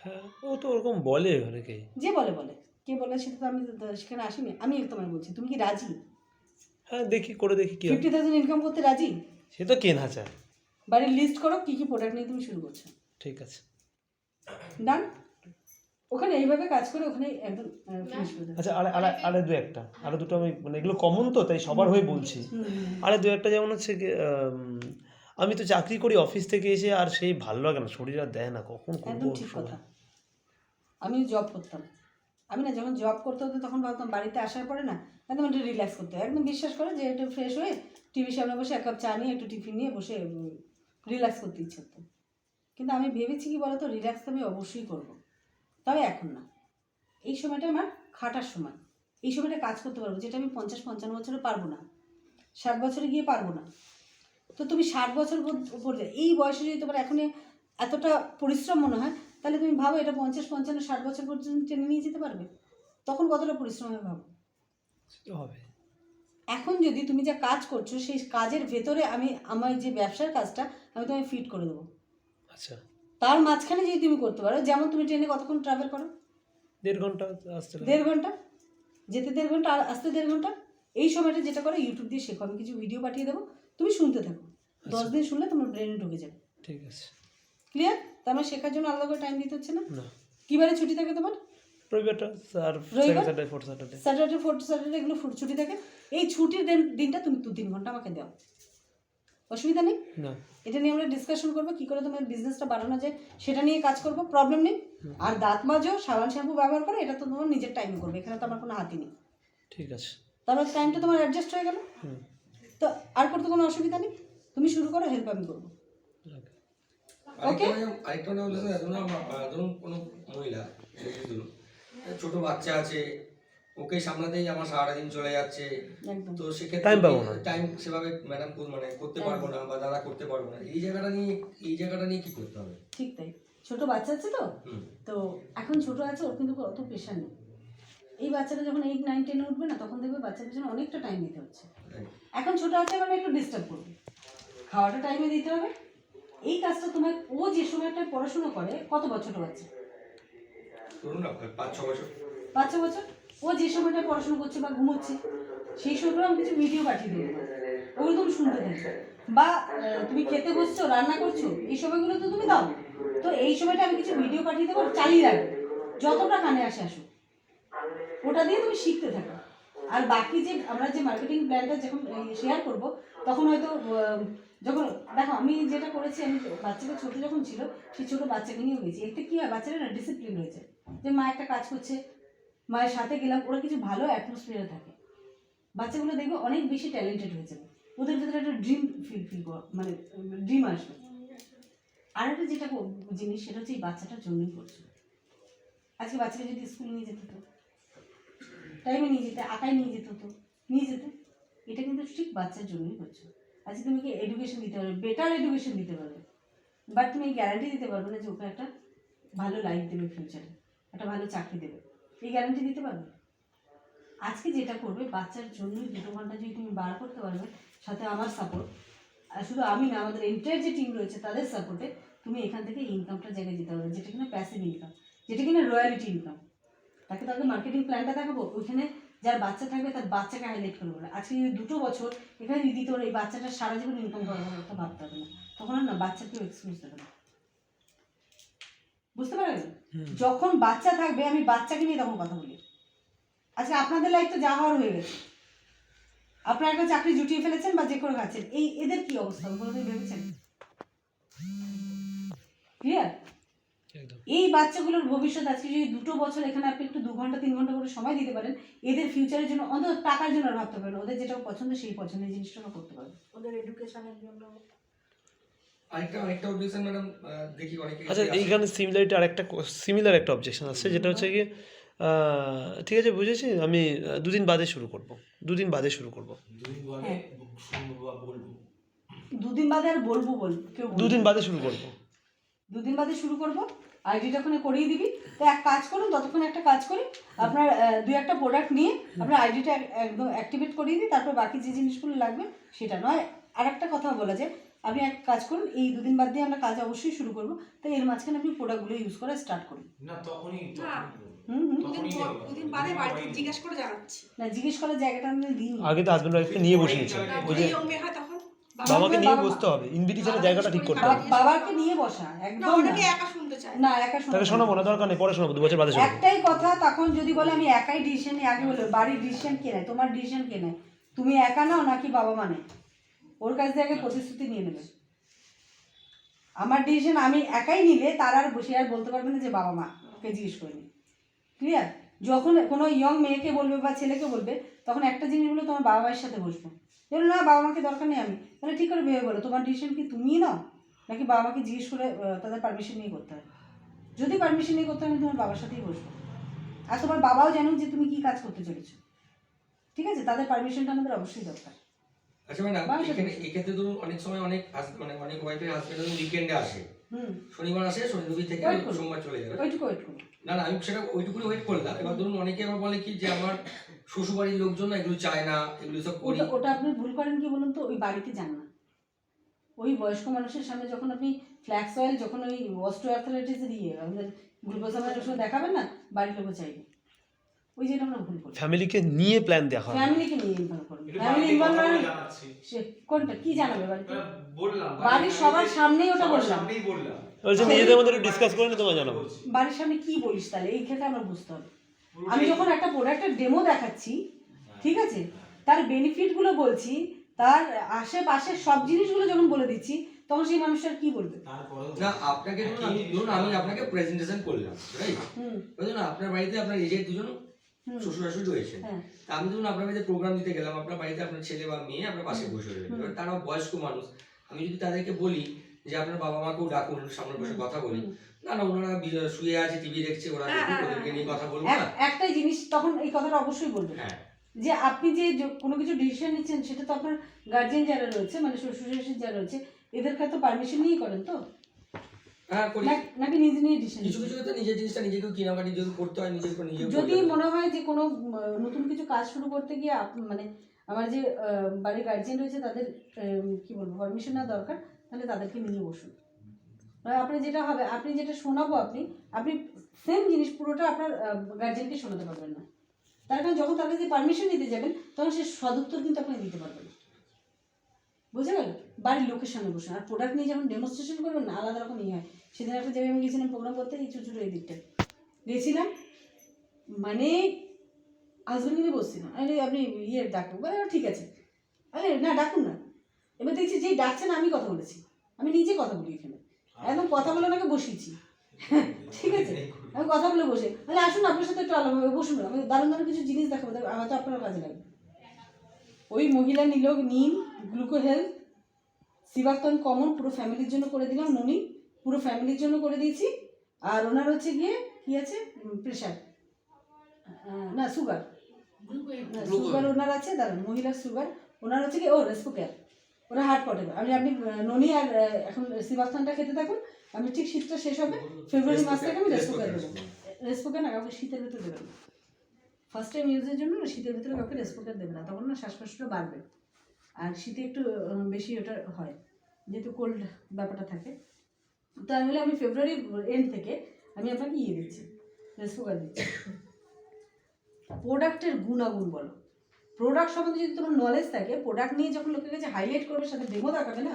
হ্যাঁ, ও তো ওরকম বলে অনেকেই। যে বলে বলে, কে বলে সেটা তো আমি সেখানে আসিনি। আমি তোমায় বলছি, তুমি কি রাজি? হ্যাঁ, দেখি করে দেখি কি হয়। 50,000 ইনকাম করতে রাজি? সে তো কেনা চায়। বাড়ির লিস্ট করো কী কী প্রোডাক্ট নিয়ে তুমি শুরু করছো, ঠিক আছে। ডান। ওখানে এইভাবে কাজ করে ওখানে একদম ফিনিশ করে দেবে। আচ্ছা, আরে দু একটা, আরো দুটো আমি মানে এগুলো কমন তো তাই সবার হয়ে বলছি। আরে দু একটা যেমন হচ্ছে কি, আমি তো চাকরি করি অফিস থেকে এসে, আর সেই ভালো লাগে না, শরীর আর দেয় না, কখন করবো একদম ঠিক কথা। আমি জব করতাম, আমি না যখন জব করতে হতো তখন ভাবতাম বাড়িতে আসার পরে না একদম একটু রিল্যাক্স করতে হয়। একদম বিশ্বাস করে যে একটু ফ্রেশ হয়ে টিভির সামনে বসে 1 কাপ চা নিয়ে একটু টিফিন নিয়ে বসে রিল্যাক্স করতে ইচ্ছে হতো। কিন্তু আমি ভেবেছি কি বলতো, রিল্যাক্স তো আমি অবশ্যই করবো, তবে এখন না। এই সময়টা আমার খাটার সময়, এই সময়টা কাজ করতে পারবো, যেটা আমি 50-55 বছরে পারবো না, 60 বছরে গিয়ে পারবো না। তো তুমি 60 বছর পর্যন্ত এই বয়সে যদি তোমার এখন এতটা পরিশ্রম মনে হয়, তাহলে তুমি ভাবো এটা 50-55-60 বছর পর্যন্ত টেনে নিয়ে যেতে পারবে, তখন কতটা পরিশ্রম হবে ভাবো। হবে। এখন যদি তুমি যা কাজ করছো সেই কাজের ভেতরে আমার যে ব্যবসার কাজটা আমি তোমায় ফিট করে দেবো। আচ্ছা, তার মাঝখানে যদি তুমি করতে পারো, যেমন তুমি ট্রেনে কতক্ষণ ট্রাভেল করো? 1.5 ঘন্টা আসতে লাগে। 1.5 ঘন্টা, যেতে 1.5 ঘন্টা আর আসতে 1.5 ঘন্টা। এই সময়টা যেটা করো ইউটিউব দিয়ে শেখো, আমি কিছু ভিডিও পাঠিয়ে দেবো, তুমি শুনতে থাকো, 10 দিন শুনলে তোমার ব্রেনে ঢুকে যাবে। ঠিক আছে। ক্লিয়ার? তার মানে শেখার জন্য আলাদা করে টাইম দিতে হচ্ছে না। না, কীবারে ছুটি থাকে তোমার? রবিবারটা আর রবিবার? Saturday, fourth Saturday. Saturday, fourth Saturday এগুলো ছুটি থাকে। এই ছুটির দিনটা তুমি 2-3 ঘন্টা আমাকে দাও, অসুবিধা নেই। না, এটা নিয়ে আমরা ডিসকাশন করবো কী করে তোমার বিজনেসটা বাড়ানো যায়, সেটা নিয়ে কাজ করবো, প্রবলেম নেই। আর দাঁত মাজো, সাবান শ্যাম্পু ব্যবহার করো, এটা তো তোমার নিজের টাইমে করবে, এখানে তো আমার কোনো হাতই নেই। ঠিক আছে। তারপর টাইমটা তোমার অ্যাডজাস্ট হয়ে গেল, হুম, তো আর করতে কোনো অসুবিধা নেই। তুমি শুরু করো, হেল্প আমি করবো। আরেকটা মানে বলতে স্যার, ধরুন কোনো মহিলা, ধরুন ছোট বাচ্চা আছে, ওকে সামলাতেই আমার সারাদিন চলে যাচ্ছে, একদম তো সেক্ষেত্রে Time পাবো না। টাইম সেভাবে ম্যাডাম মানে করতে পারবো না, বা দাদা করতে পারবো না, এই জায়গাটা নিয়ে কি করতে হবে? ঠিক তাই। ছোট বাচ্চা আছে তো, হুম। তো এখন ছোট আছে, ওর কিন্তু অত প্রেশার নেই। এই বাচ্চাটা যখন 8, 9, 10 উঠবে না, তখন দেখবে বাচ্চার পিছনে অনেকটা টাইম দিতে হচ্ছে। এখন ছোট আছে মানে একটু ডিস্টার্ব করবে, খাওয়াটা টাইমে দিতে হবে। এই কাজটা তোমার, ও যে সময়টা পড়াশোনা করে, কত বছর বাচ্চা? ধরুন না 5-6 বছর। 5-6 বছর। ও যে সময়টা পড়াশোনা করছে বা ঘুমোচ্ছে, সেই সময়টা আমি কিছু ভিডিও পাঠিয়ে দেবো, ওগুলো তুমি শুনতে থাকছো। বা তুমি খেতে বসছো, রান্না করছো, এই সময়গুলো তো তুমি দাও। তো এই সময়টা আমি কিছু ভিডিও পাঠিয়ে দেবো, চালিয়ে রাখবে, যতটা কানে আসে আসুক, ওটা দিয়ে তুমি শিখতে থাকো। আর বাকি যে আমরা যে মার্কেটিং প্ল্যানটা যখন শেয়ার করব, তখন হয়তো যখন দেখো আমি যেটা করেছি, আমি বাচ্চাকে ছোট যখন ছিল সেই ছোটো বাচ্চাকে নিয়েও গেছি। এতে কী হয়, বাচ্চারা না ডিসিপ্লিন হয়েছে, যে মা একটা কাজ করছে, মায়ের সাথে গেলাম, ওরা কিছু ভালো অ্যাটমসফিয়ারে থাকে। বাচ্চাগুলো দেখবে অনেক বেশি ট্যালেন্টেড হয়ে যাবে, ওদের ভিতরে একটা ড্রিম ফিল মানে ড্রিম আসবে। আর একটা যেটা জিনিস, সেটা হচ্ছে এই বাচ্চাটার জন্যই করছো। আজকে বাচ্চাকে যদি স্কুলে নিয়ে যেতে হতো, টাইমে নিয়ে যেতে, আঁকায় নিয়ে যেতে হতো, নিয়ে যেতে, এটা কিন্তু ঠিক বাচ্চার জন্যই করছো। আজকে তুমি কি এডুকেশন দিতে পারবে, বেটার এডুকেশন দিতে পারবে, বাট তুমি এই গ্যারান্টি দিতে পারবে না যে ওকে একটা ভালো লাইফ দেবে, ফিউচারে একটা ভালো চাকরি দেবে, এই গ্যারান্টি দিতে পারবে? আজকে যেটা করবে বাচ্চার জন্যই 2 ঘন্টা যদি তুমি বার করতে পারবে, সাথে আমার সাপোর্ট, আর শুধু আমি না, আমাদের এন্টায়ার যে টিম রয়েছে তাদের সাপোর্টে তুমি এখান থেকে ইনকামটা জায়গায় দিতে পারবে, যেটা কিনা প্যাসিভ ইনকাম, যেটা কিনা রয়্যালিটি ইনকাম। তাকে তাকে মার্কেটিং প্ল্যানটা দেখাবো, ওইখানে যার বাচ্চা থাকবে তার বাচ্চাকে হাইলাইট করে বলে, আজকে যদি 2 বছর এখানে যদি দিতে পারে, এই বাচ্চাটা সারা জীবন ইনকাম করার কথা ভাবতে হবে না, তখন আর না বাচ্চাকেও এক্সকিউজ দেবে না। বুঝতে পারবেন? যখন বাচ্চা থাকবে, আমি বাচ্চাকে নিয়ে তখন কথা বলি। আজকে আপনাদের লাইফ তো যা হওয়ার হয়ে গেছে, আপনারা একটা চাকরি জুটিয়ে ফেলেছেন বা যে করে খাচ্ছেন, এদের কি অবস্থা কোনোদিন ভেবেছেন? ক্লিয়ার? এই বাচ্চাগুলোর ভবিষ্যৎ আজকে যদি 2 বছর এখানে আপনি একটু 2 ঘন্টা 3 ঘন্টা করে সময় দিতে পারেন, এদের ফিউচারের জন্য, অন্তত টাকার জন্য আর ভাবতে পারেন, ওদের যেটা পছন্দ সেই পছন্দের জিনিসটা করতে পারবে, ওদের এডুকেশনের জন্য। আরেকটা অবজেকশন ম্যাডাম, দেখি অনেকে। আচ্ছা, এইখানে সিমিলার একটা অবজেকশন আসছে, যেটা হচ্ছে কি, ঠিক আছে বুঝেছি, আমি 2 দিন বাদে শুরু করব, 2 দিন বাদে শুরু করব। 2 দিন বাদে শুনবো বা বলবো। 2 দিন বাদে আর বলবো কেউ 2 দিন বাদে শুরু করব। 2 দিন বাদে শুরু করবো, আইডিটা ওখানে করিয়ে দিবি। তো এক কাজ করুন, ততক্ষণ একটা কাজ করি, আপনার 2-1টা প্রোডাক্ট নিয়ে আপনার আইডিটা একদম অ্যাক্টিভেট করিয়ে দিই, তারপর বাকি যে জিনিসগুলো লাগবে সেটা নয়। আর একটা কথা বলা যায়, আপনি এক কাজ করুন, এই 2 দিন বাদ দিয়ে আমরা কাজ অবশ্যই শুরু করবো, তো এর মাঝখানে আপনি প্রোডাক্টগুলো ইউজ করা স্টার্ট করুন। না তখনই দুদিন বাদে বাড়িতে জিজ্ঞেস করে জানাচ্ছি। না, জিজ্ঞেস করার জায়গাটা আমি দিই। আগে তো হাজব্যান্ড ওয়াইফকে নিয়ে বসিয়েছে, ওই যে বাবাকে নিয়ে বসতে হবে, ইনভিটেশনের জায়গাটা ঠিক করতে হবে। বাবাকে নিয়ে বসা একদম না। একা শুনতে চায় না, একা শোনা। তাকে শোনাবো না, দরকার নেই, পরে শোনাবো, 2 বছর বাদে শোনাবো। একটাই কথা, তখন যদি বলে আমি একাই ডিসিশন নিই, আগে বলবে বাড়ির ডিসিশন কে নেয়, তোমার ডিসিশন কে নেয়, তুমি একা নাও নাকি বাবা মানে, ওর কাছ থেকে আগে প্রতিশ্রুতি নিয়ে নেবে। আমার ডিসিশন আমি একাই নিলে তার আর বসে আর বলতে পারবে না যে বাবা মাকে জিজ্ঞেস করিনি। ক্লিয়ার? যখন কোনো ইয়ং মেয়েকে বলবে বা ছেলেকে বলবে, তখন একটা জিনিস বলে তোমার বাবা মায়ের সাথে বসবো, বলো না বাবা মাকে দরকার নেই আমি, তাহলে ঠিক করে ভেবে বলো তোমার ডিসিশন কি তুমিই নাও নাকি বাবা মাকে জিজ্ঞেস করে তাদের পারমিশন নিয়ে করতে হবে। যদি পারমিশন নিয়ে করতে হবে আমি তোমার বাবার সাথেই বসবো, আর তোমার বাবাও জানুক যে তুমি কি কাজ করতে চলেছো। ঠিক আছে? তাদের পারমিশনটা আমাদের অবশ্যই দরকার। আচ্ছা ম্যাডাম, এক্ষেত্রে ধরুন অনেক সময় অনেক অনেক ওয়াইফের হাজবেন্ড উইকেন্ডে আসে, শনিবার আসে, শনি রবি থেকে সোমবার চলে যাবে। ওইটুকু ওয়েট করুন। না আমি সেটা ওইটুকুনি ওয়েট করলাম। এবার ধরুন অনেকে আবার বলে কি যে আমার শ্বশুরবাড়ির লোকজন না এগুলো চায় না, এগুলো সব করি। ওটা আপনি ভুল করেন কি বলুন তো, ওই বাড়িতে যান না। ওই বয়স্ক মানুষের সামনে যখন আপনি ফ্ল্যাক্স অয়েল, যখন ওই অস্টিওআর্থ্রাইটিসের আমাদের গ্লুকোজামের ওষুধ দেখাবেন না, বাড়ির লোকও চাইবে। ওই যেটা আমরা ভুল করি। ফ্যামিলিকে নিয়ে প্ল্যান দেখা হবে, ফ্যামিলিকে নিয়ে ইনভলভ করুন। ফ্যামিলি ইনভলভ সে কোনটা কি জানাবে বাড়িতে? বললাম বাড়ির সবার সামনেই ওটা বললাম। সামনেই বললাম। বলছে নিজেদের মধ্যে ডিসকাস করে নিয়ে তোমায় জানাবো। বাড়ির সামনে কি বলিস তাহলে, এই ক্ষেত্রে আমরা বুঝতে হবে। আমি যখন একটা প্রোডাক্টের ডেমো দেখাচ্ছি, ঠিক আছে, তার বেনিফিটগুলো বলছি, তার আশেপাশের সব জিনিসগুলো যখন বলে দিচ্ছি, তখন সেই মানুষটার কি বলবে? না আপনাকে ধরুন আমি আপনাকে প্রেজেন্টেশন করলাম, রাইট? বুঝলেন, আপনার বাড়িতে আপনার এজের দুজন শ্বশুর শাশুড়ি রয়েছে, তা আমি ধরুন আপনার বাড়িতে প্রোগ্রাম দিতে গেলাম, আপনার বাড়িতে আপনার ছেলে বা মেয়ে আপনার পাশে বসে রইলেন। এবার তারা বয়স্ক মানুষ, আমি যদি তাদেরকে বলি যে আপনার বাবা মাকেও ডাকুন, সামনে বসে কথা বলি, না না ওনারা শুয়ে আছে, টিভি দেখছে, ওরা ওদেরকে নিয়ে কথা বলবো না। একটাই জিনিস তখন এই কথাটা অবশ্যই বলবেন যে আপনি যে কোনো কিছু ডিসিশন নিচ্ছেন, সেটা তো আপনার গার্জিয়ান যারা রয়েছে, মানে শ্বশুর শাশুড়ি যারা রয়েছে, এদেরকে তো পারমিশন নিয়েই করেন তো? হ্যাঁ করি। নাকি নিজে নিয়ে ডিসিশন? কিছু কিছু ক্ষেত্রে নিজের জিনিসটা নিজেকেও কেনাকাটি যদি করতে হয়, নিজের নিজে যদি মনে হয় যে কোনো নতুন কিছু কাজ শুরু করতে গিয়ে মানে আমার যে বাড়ির গার্জিয়ান রয়েছে তাদের কি বলবো পারমিশন নেওয়া দরকার, তাহলে তাদেরকে নিয়ে বসুন। আপনি যেটা হবে, আপনি যেটা শোনাবো, আপনি সেম জিনিস পুরোটা আপনার গার্জিয়ানকে শোনাতে পারবেন না। তার কারণ যখন তাদের যে পারমিশন নিতে যাবেন, তখন সে সদুত্তর কিন্তু আপনি দিতে পারবেন। বুঝে গেল? বাড়ির লোকের সামনে বসুন। আর প্রোডাক্ট নিয়ে যখন ডেমনস্ট্রেশন করবেন না, আলাদা রকম হয়। সেদিন একটা জায়গায় আমি গেছিলাম প্রোগ্রাম করতে, এই ছোটো এই দিকটা গেছিলাম, মানে হাজব্যান্ড নিয়ে বসছিলাম, আরে আপনি ডাকুন, বলে ঠিক আছে, আরে না ডাকুন না। এবার দেখছি যেই ডাকছেন আমি কথা বলেছি, আমি নিজে কথা বলি এখানে, একদম কথা বলে ওনাকে বসিয়েছি। ঠিক আছে, আমি কথা বলে বসে, মানে আসুন আপনার সাথে একটু আলাদাভাবে বসুন, আমি দারুণ দারুণ কিছু জিনিস দেখাবো, হয়তো আপনার কাজে লাগবে। ওই মহিলা নিল নিম, গ্লুকো হেলথ, সিভাক্তন কমন, পুরো ফ্যামিলির জন্য করে দিলাম, ননি পুরো ফ্যামিলির জন্য করে দিয়েছি। আর ওনার হচ্ছে গিয়ে কি আছে, প্রেশার না সুগার, সুগার ওনার আছে, দাঁড়ান, মহিলার সুগার, ওনার হচ্ছে কি রেসপোকেয়ার, ওরা হার্ট পটেবল। আপনি ননি আর এখন সিভাক্তনটা খেতে থাকুন, আমি ঠিক শীতটা শেষ হবে ফেব্রুয়ারি মাস থেকে আমি রেসপোকেয়ার দেবো। রেসপোকেয়ার না কাউকে শীতের ভিতরে দেবেন না, ফার্স্ট টাইম ইউজের জন্য শীতের ভিতরে কাউকে রেসপোকেয়ার দেবে না, তখন না শ্বাসকষ্টটা বাড়বে, আর শীতে একটু বেশি ওটা হয়, যেহেতু কোল্ড ব্যাপারটা থাকে। তাহলে আমি ফেব্রুয়ারি এন্ড থেকে আমি আপনাকে দিচ্ছি, রেসপোকার দিচ্ছি। প্রোডাক্টের গুণাগুণ বলো, প্রোডাক্ট সম্বন্ধে যদি তোমার নলেজ থাকে, প্রোডাক্ট নিয়ে যখন লোকের কাছে হাইলাইট করবে, সাথে ডেমো দেখাবে না,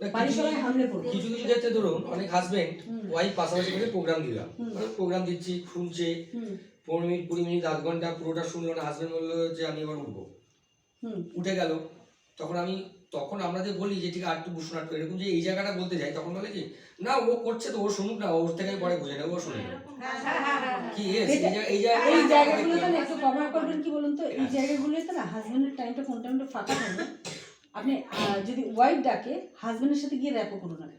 বাড়ির সবাই হামলে পড়বে। কিছু কিছু ক্ষেত্রে ধরুন অনেক হাজবেন্ড ওয়াইফ পাশাপাশি করে প্রোগ্রাম দিলাম, প্রোগ্রাম দিচ্ছি, শুনছে 15 মিনিট 20 মিনিট 8 ঘন্টা পুরোটা শুনলো না, হাজবেন্ড বললো যে আমি এবার উঠবো, উঠে গেল, তখন আমরা যে বলি যে ঠিক আর একটু বসুন, আর এরকম যে এই জায়গাটা বলতে যাই, তখন বলে কি না ও করছে তো ও শুনুক না, ওর থেকে পরে বুঝে নেবো, ও শুনে নেবো। কি এই জায়গাগুলোতে না একটু কভার করবেন, কি বলুন তো, এই জায়গাগুলোতে না হাজবেন্ডের টাইমটা কোন টাইমটা ফাঁকা থাকবে, আপনি যদি ওয়াইফ ডাকে হাজবেন্ডের সাথে গিয়ে র্যাপও করুন আগে,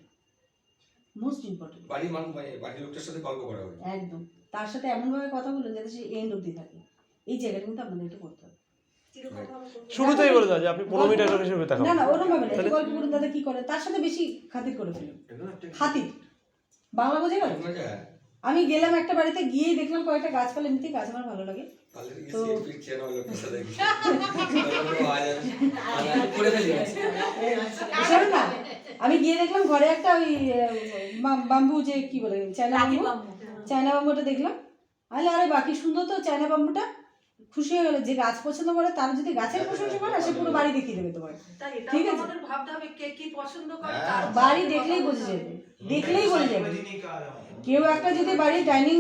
মোস্ট ইম্পর্টেন্ট। বাড়ির মানুষ বাড়ির লোকটার সাথে গল্প করা হবে, একদম তার সাথে এমনভাবে কথা বলুন যাতে সে এন্ড অবধি থাকে। এই জায়গাটা কিন্তু আপনাদের একটু করতে হবে। শুরুতেই বলে দাও যে আপনি 15 মিনিট আগে হিসেবে দেখাবো না না ওরকম ভাবে না, গল্প করুন, দাদা কি করে তার সাথে বেশি খাতির করে ফেলুন। খাতির বাংলা বোঝে গেল? আমি গেলাম একটা বাড়িতে, গিয়েই দেখলাম কয়েকটা গাছপালা, এমনিতেই গাছ আমার ভালো লাগে। তো শোনো না, আমি গিয়ে দেখলাম ঘরে একটা ওই বাম্বু, যে কি বলে চায়না বাম্বু, চায়না বাম্বুটা দেখলাম। আরে বাকি সুন্দর তো চায়না বাম্বুটা। খুশি হয়ে গেলো। যে গাছ পছন্দ করে তার যদি গাছের প্রশংসা করে, সে পুরো বাড়ি দেখিয়ে দেবে তোমার। ঠিক আছে, ভাবতে হবে কে কি পছন্দ করে। বাড়ি দেখলেই বোঝা যাবে, দেখলেই বোঝা যাবে। কেউ একটা যদি বাড়ির ডাইনিং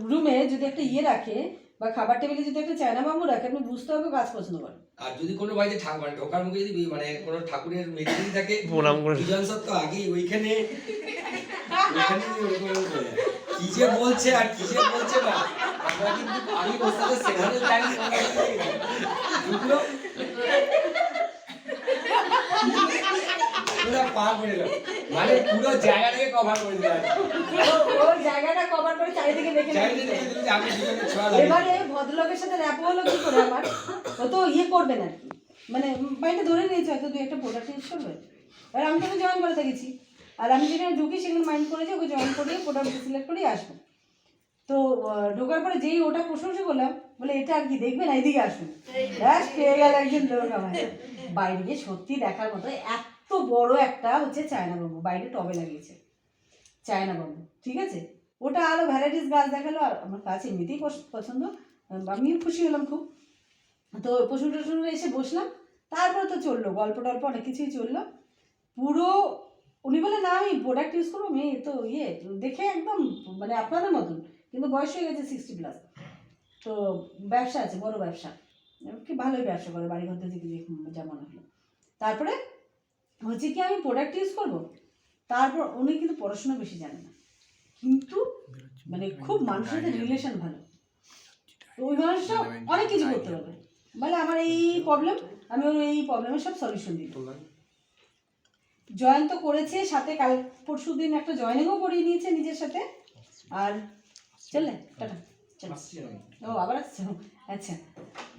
রুমে যদি একটা ইয়ে রাখে, বা খাবার টেবিলে যদি একটা চায়না বাম্বু রাখে, আপনি বুঝতে হবে গাছ পছন্দ করে। আর যদি কোনো বাড়িতে মানে ঢোকার মুখে যদি মানে কোনো ঠাকুরের মেদিনী থাকে, প্রণাম করে বিজন সত্য আগেই ওইখানে কি যে বলছে আর কি যে বলছে না, আমরা কিন্তু আমি ওর সাথে সেখানে টাইম পুরো পার করে গেল, মানে পুরো জায়গাটাকে কভার করে দিল। ও জায়গাটা কভার করে চারিদিকে দেখে আমি দুজনে ছোঁয়া লাগে। এবারে ভদ্রলোকের সাথে র্যাপ হলো কি করে আমার, ও তো ইয়ে করবে না আর কি, মানে বাড়িটা ধরে নিয়েছে হয়তো দুই একটা প্রোডাক্ট ইউজ করবে। আর আমি তোকে জয়েন করে দেখেছি, আর আমি যেখানে ঢুকি সেখানে মাইন্ড করেছি ওকে জয়েন করে প্রোডাক্ট সিলেক্ট করেই আসবো। তো ঢোকার পরে যেই ওটা প্রশংসা করলাম, বলে এটা আর কি দেখবেন, এইদিকে আসুন, ব্যাস পেয়ে গেল একজন লোক আমার। বাইরে গিয়ে সত্যি দেখার মতো এত বড় একটা হচ্ছে চায়না বাম্বু, বাইরে টবে লাগিয়েছে চায়না বাম্বু। ঠিক আছে, ওটা আরও ভ্যারাইটিস গাছ দেখালো। আর আমার গাছ এমনিতেই পছন্দ, আমিও খুশি হলাম খুব। তো প্রশংসা এসে বসলাম, তারপরে তো চললো গল্প টল্প, অনেক কিছুই চললো। পুরো উনি বলে না আমি প্রোডাক্ট ইউজ করবো, মেয়ে তো ইয়ে দেখে একদম মানে আপনাদের মতন, কিন্তু বয়স হয়ে গেছে 60+। তো ব্যবসা আছে, বড় ব্যবসা, কি ভালোই ব্যবসা করে, বাড়ি ঘর থেকে যা মনে হলো। তারপরে হচ্ছে কি আমি প্রোডাক্ট ইউজ করবো, তারপর উনি কিন্তু পড়াশোনা বেশি জানেন না, কিন্তু মানে খুব মানুষের সাথে রিলেশন ভালো। তো ওই মানুষটা অনেক কিছু করতে পারবে, বলে আমার এই প্রবলেম, আমি ওর এই প্রবলেমের সব সলিউশন দিই। জয়েন তো করেছে, সাথে কাল পরশু দিন একটা জয়েনিংও করিয়ে নিয়েছে নিজের সাথে। আর চললে টাটা, ও আবার আসছে, আচ্ছা।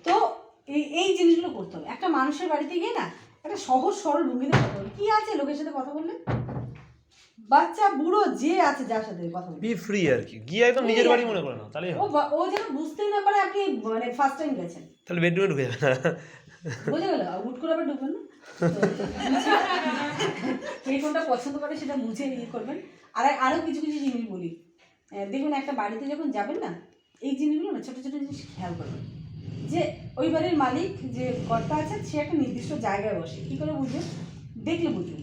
তো এই জিনিসগুলো করতে হবে। একটা মানুষের বাড়িতে গিয়ে না একটা সহজ সরল ভঙ্গিতে কথা বলবে। কি আছে লোকের সাথে কথা বললে, বাচ্চা বুড়ো যে আছে যার সাথে কথা বলবে, বি ফ্রি আর কি, গিয়ে একদম নিজের বাড়ি মনে করে না, তাহলে ও যেন বুঝতেই না পারে আপনি মানে ফার্স্ট টাইম গেছেন, তাহলে বেডরুমে ঢুকে যাবে না। বোঝা গেল, হুট করে আবার ঢুকবেন না। কে কোনটা পছন্দ করে সেটা বুঝে ইয়ে করবেন। আর আরও কিছু কিছু জিনিস বলি, দেখবেন একটা বাড়িতে যখন যাবেন না, এই জিনিসগুলো না ছোটো ছোটো জিনিস খেয়াল করবেন। যে ওই বাড়ির মালিক যে কর্তা আছে, সে একটা নির্দিষ্ট জায়গায় বসে, কী করে বুঝবেন, দেখলে বুঝবেন।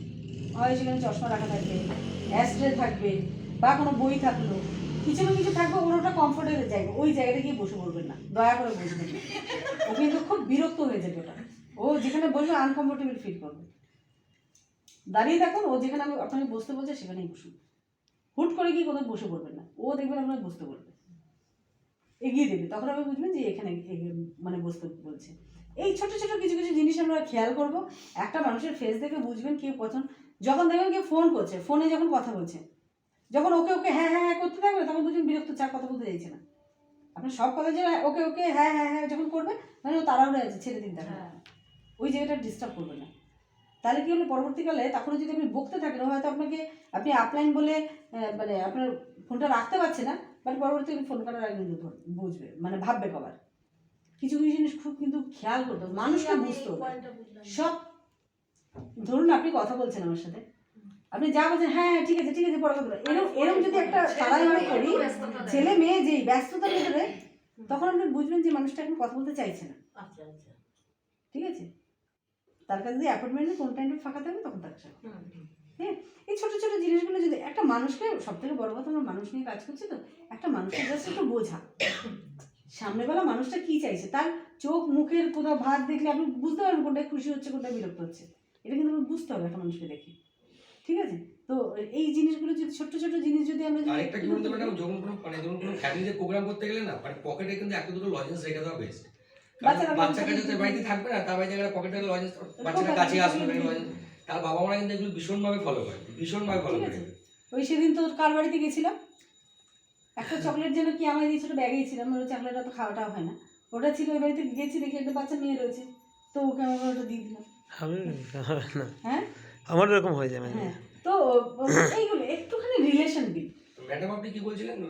হয় সেখানে চশমা রাখা থাকবে, অ্যাস্ট্রে থাকবে, বা কোনো বই থাকলো, কিছু না কিছু থাকবে, ওর ওটা কমফোর্টেবল জায়গা, ওই জায়গাটা গিয়ে বসে পড়বেন না, দয়া করে বসবেন না। ও কিন্তু খুব বিরক্ত হয়ে যাবে ওটা, ও যেখানে বসবে আনকমফোর্টেবল ফিল করবে। দাঁড়িয়ে থাকুন, ও যেখানে আপনাকে বসতে বলছে সেখানেই বসুন, হুট করে গিয়ে কোথাও বসে পড়বেন না। ও দেখবেন আপনাকে বসতে বলবে, এগিয়ে দেবে, তখন আপনি বুঝবেন যে এখানে মানে বসতে বলছে। এই ছোটো ছোটো কিছু কিছু জিনিস আমরা খেয়াল করব। একটা মানুষের ফেস দেখে বুঝবেন কেউ পছন্দ। যখন দেখবেন কেউ ফোন করছে, ফোনে যখন কথা বলছে, যখন ওকে ওকে হ্যাঁ হ্যাঁ হ্যাঁ করতে থাকবে, তখন বুঝবেন বিরক্ত, চা কথা বলতে চাইছে না। আপনার সব কথা যে ওকে ওকে হ্যাঁ হ্যাঁ হ্যাঁ যখন করবে, মানে ও তাড়াহুড়ো আছে, ছেড়ে দিন তাকে, ওই জায়গাটা ডিস্টার্ব করবে না। তাহলে কী হলো, পরবর্তীকালে তখন যদি আপনি বকতে থাকেন, হয়তো আপনি আপলাইন বলে মানে আপনার ফোনটা রাখতে পারছে না, বাট পরবর্তীকালে ফোন করার আগে কিন্তু বুঝবে, মানে ভাববে কবার। কিছু কিছু জিনিস খুব কিন্তু খেয়াল করতে হবে, মানুষকে বুঝতে হবে সব। ধরুন আপনি কথা বলছেন আমার সাথে, আপনি যা বলছেন হ্যাঁ হ্যাঁ ঠিক আছে ঠিক আছে পরে কথা, এরকম যদি একটা তাড়াহুড়ো করি, ছেলে মেয়ে যেই ব্যস্ততার ভিতরে, তখন আপনি বুঝবেন যে মানুষটা এখন কথা বলতে চাইছে না। ঠিক আছে, তার কাছে যদি অ্যাপয়েন্টমেন্টে কোন টাইমে ফাঁকা থাকবে তখন তার সাথে। হ্যাঁ, এই ছোটো ছোটো জিনিসগুলো যদি একটা মানুষকে, সব থেকে বড় কথা আমরা মানুষ নিয়ে কাজ করছি, তো একটা মানুষকে জাস্ট একটু বোঝা, সামনেবেলা মানুষটা কী চাইছে, তার চোখ মুখের কোথাও ভাত দেখলে আপনি বুঝতে পারবেন কোনটা খুশি হচ্ছে কোনটা বিরক্ত হচ্ছে, এটা কিন্তু আমরা বুঝতে হবে একটা মানুষকে দেখে। ঠিক আছে, তো এই জিনিসগুলো যদি ছোট্ট ছোট্ট জিনিস যদি আমরা আরেকটা কি বলতে পারি, যখন কোনো মানে ধরুন কোনো ফ্যামিলিতে প্রোগ্রাম করতে গেলে না, মানে পকেটে কিন্তু একটা দুটো লজেন্স রেখে দেওয়া বেস্ট। বাচ্চা কাছে তো বাড়িতে থাকবে না, তার বাড়িতে একটা পকেটে লজেন্স, বাচ্চাটা কাছে আসবে লজেন্স, তার বাবা মারা কিন্তু এগুলো ভীষণভাবে ফলো করে, ভীষণভাবে ফলো করে। ওই সেদিন তো কার বাড়িতে গেছিলাম, একটা চকলেট যেন কি আমায় দিয়েছিল, ব্যাগেই ছিলাম, ওই চকলেটটা তো খাওয়াটাও হয় না, ওটা ছিল। ওই বাড়িতে গেছি, দেখি একটা বাচ্চা মেয়ে রয়েছে, তো ওকে আমার ওটা দিয়ে দিলাম। হ্যাঁ, আমার এরকম হয়ে যায়। হ্যাঁ, তো এইগুলো একটুখানি রিলেশন দিন। ম্যাডাম আপনি কি বলছিলেন?